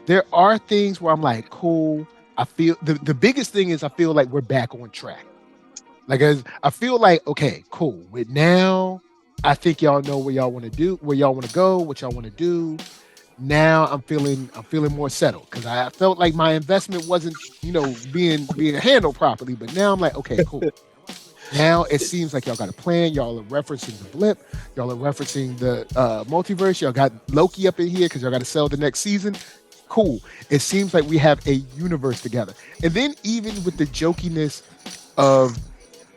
There are things where I'm like, cool. I feel the biggest thing is I feel like we're back on track. Like I feel like, okay, cool. With now, I think y'all know where y'all want to do, where y'all want to go, what y'all want to do. Now I'm feeling more settled because I felt like my investment wasn't, being handled properly. But now I'm like, okay, cool. Now it seems like y'all got a plan. Y'all are referencing the blip. Y'all are referencing the multiverse. Y'all got Loki up in here because y'all got to sell the next season. Cool. It seems like we have a universe together. And then even with the jokiness of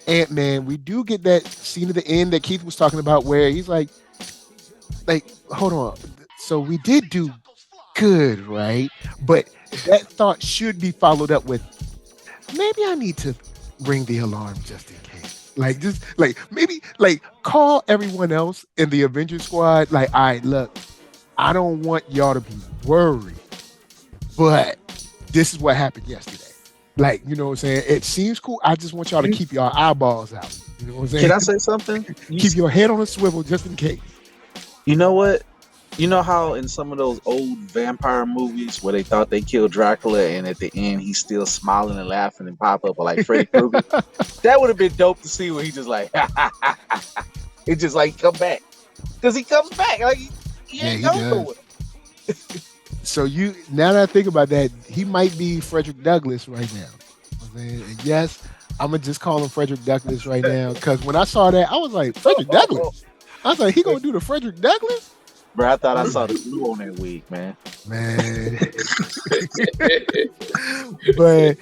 Ant-Man, we do get that scene at the end that Keith was talking about where he's like, hold on. So we did do good, right? But that thought should be followed up with, maybe I need to ring the alarm just in case. Maybe call everyone else in the Avengers squad. Like, all right, look, I don't want y'all to be worried, but this is what happened yesterday. Like, you know what I'm saying? It seems cool. I just want y'all to keep your eyeballs out. You know what I'm saying? Can I say something? Keep your head on a swivel just in case. You know what? You know how in some of those old vampire movies where they thought they killed Dracula and at the end he's still smiling and laughing and pop up like Freddy Krueger? That would have been dope to see where he just like, it's just like come back. Because he comes back. Like he ain't going nowhere. So now that I think about that, he might be Frederick Douglass right now. And yes, I'm gonna just call him Frederick Douglass right now. Because when I saw that, I was like, Frederick Douglass. I was like, he gonna do the Frederick Douglass? Bro, I thought I saw the glue on that wig, man. But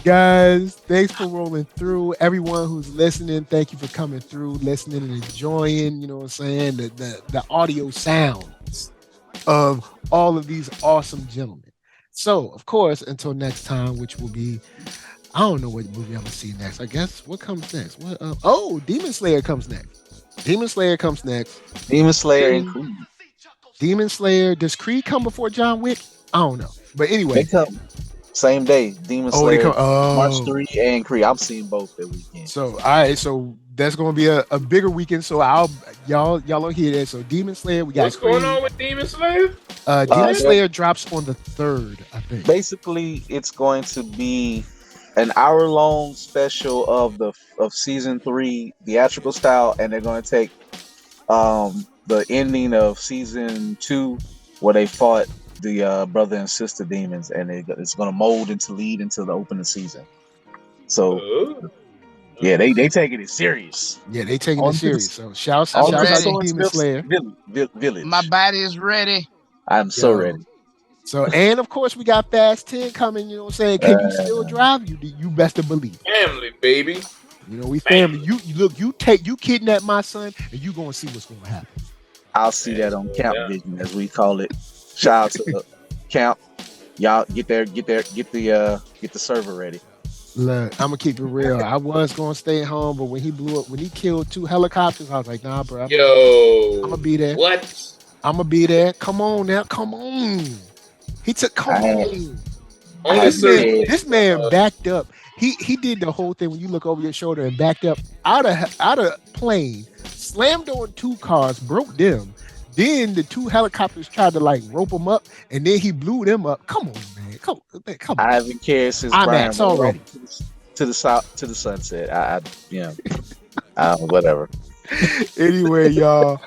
guys, thanks for rolling through. Everyone who's listening, thank you for coming through, listening and enjoying, you know what I'm saying, the audio sounds of all of these awesome gentlemen. So, of course, until next time, which will be, I don't know what movie I'm gonna see next. I guess what comes next? Demon Slayer comes next. Demon Slayer and Creed. Demon Slayer. Does Creed come before John Wick? I don't know. But anyway. They come same day. Demon Slayer, March 3 and Creed. I'm seeing both that weekend. So, all right. So that's going to be a bigger weekend. So y'all will hear that. So Demon Slayer, we got What's going on with Demon Slayer? Demon Slayer drops on the 3rd, I think. Basically, it's going to be an hour-long special of season 3 theatrical style, and they're going to take the ending of season 2 where they fought the brother and sister demons, and it's going to lead into the opening season. So yeah, they taking it serious. Yeah, they taking it serious. So shout out to Demon Slayer Village. My body is ready. I'm so ready. So, and of course we got Fast 10 coming, you know what I'm saying? Can you still drive? You best to believe. Family, baby. You know, we family. You kidnap my son and you gonna see what's gonna happen. I'll see that on Camp Vision, as we call it. Shout out to the Camp. Y'all get the server ready. Look, I'm gonna keep it real. I was gonna stay home, but when he killed 2 helicopters, I was like, nah, bro. I'm gonna be there. What? I'm gonna be there. Come on now, come on. He took This man backed up. He did the whole thing when you look over your shoulder and backed up out of plane, slammed on 2 cars, broke them. Then the 2 helicopters tried to rope him up, and then he blew them up. Come on, man. Come on. I haven't cared since Brian already to the sunset. Whatever. Anyway, y'all.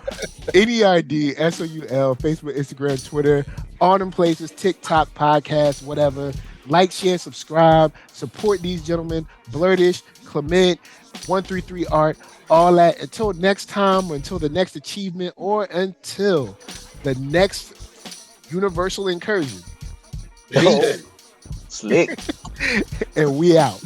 NERD, SOUL, Facebook, Instagram, Twitter, all them places, TikTok, podcast, whatever. Like, share, subscribe, support these gentlemen, Blurtish, Clement, 133 Art, all that. Until next time, or until the next achievement, or until the next Universal Incursion. Oh, slick. And we out.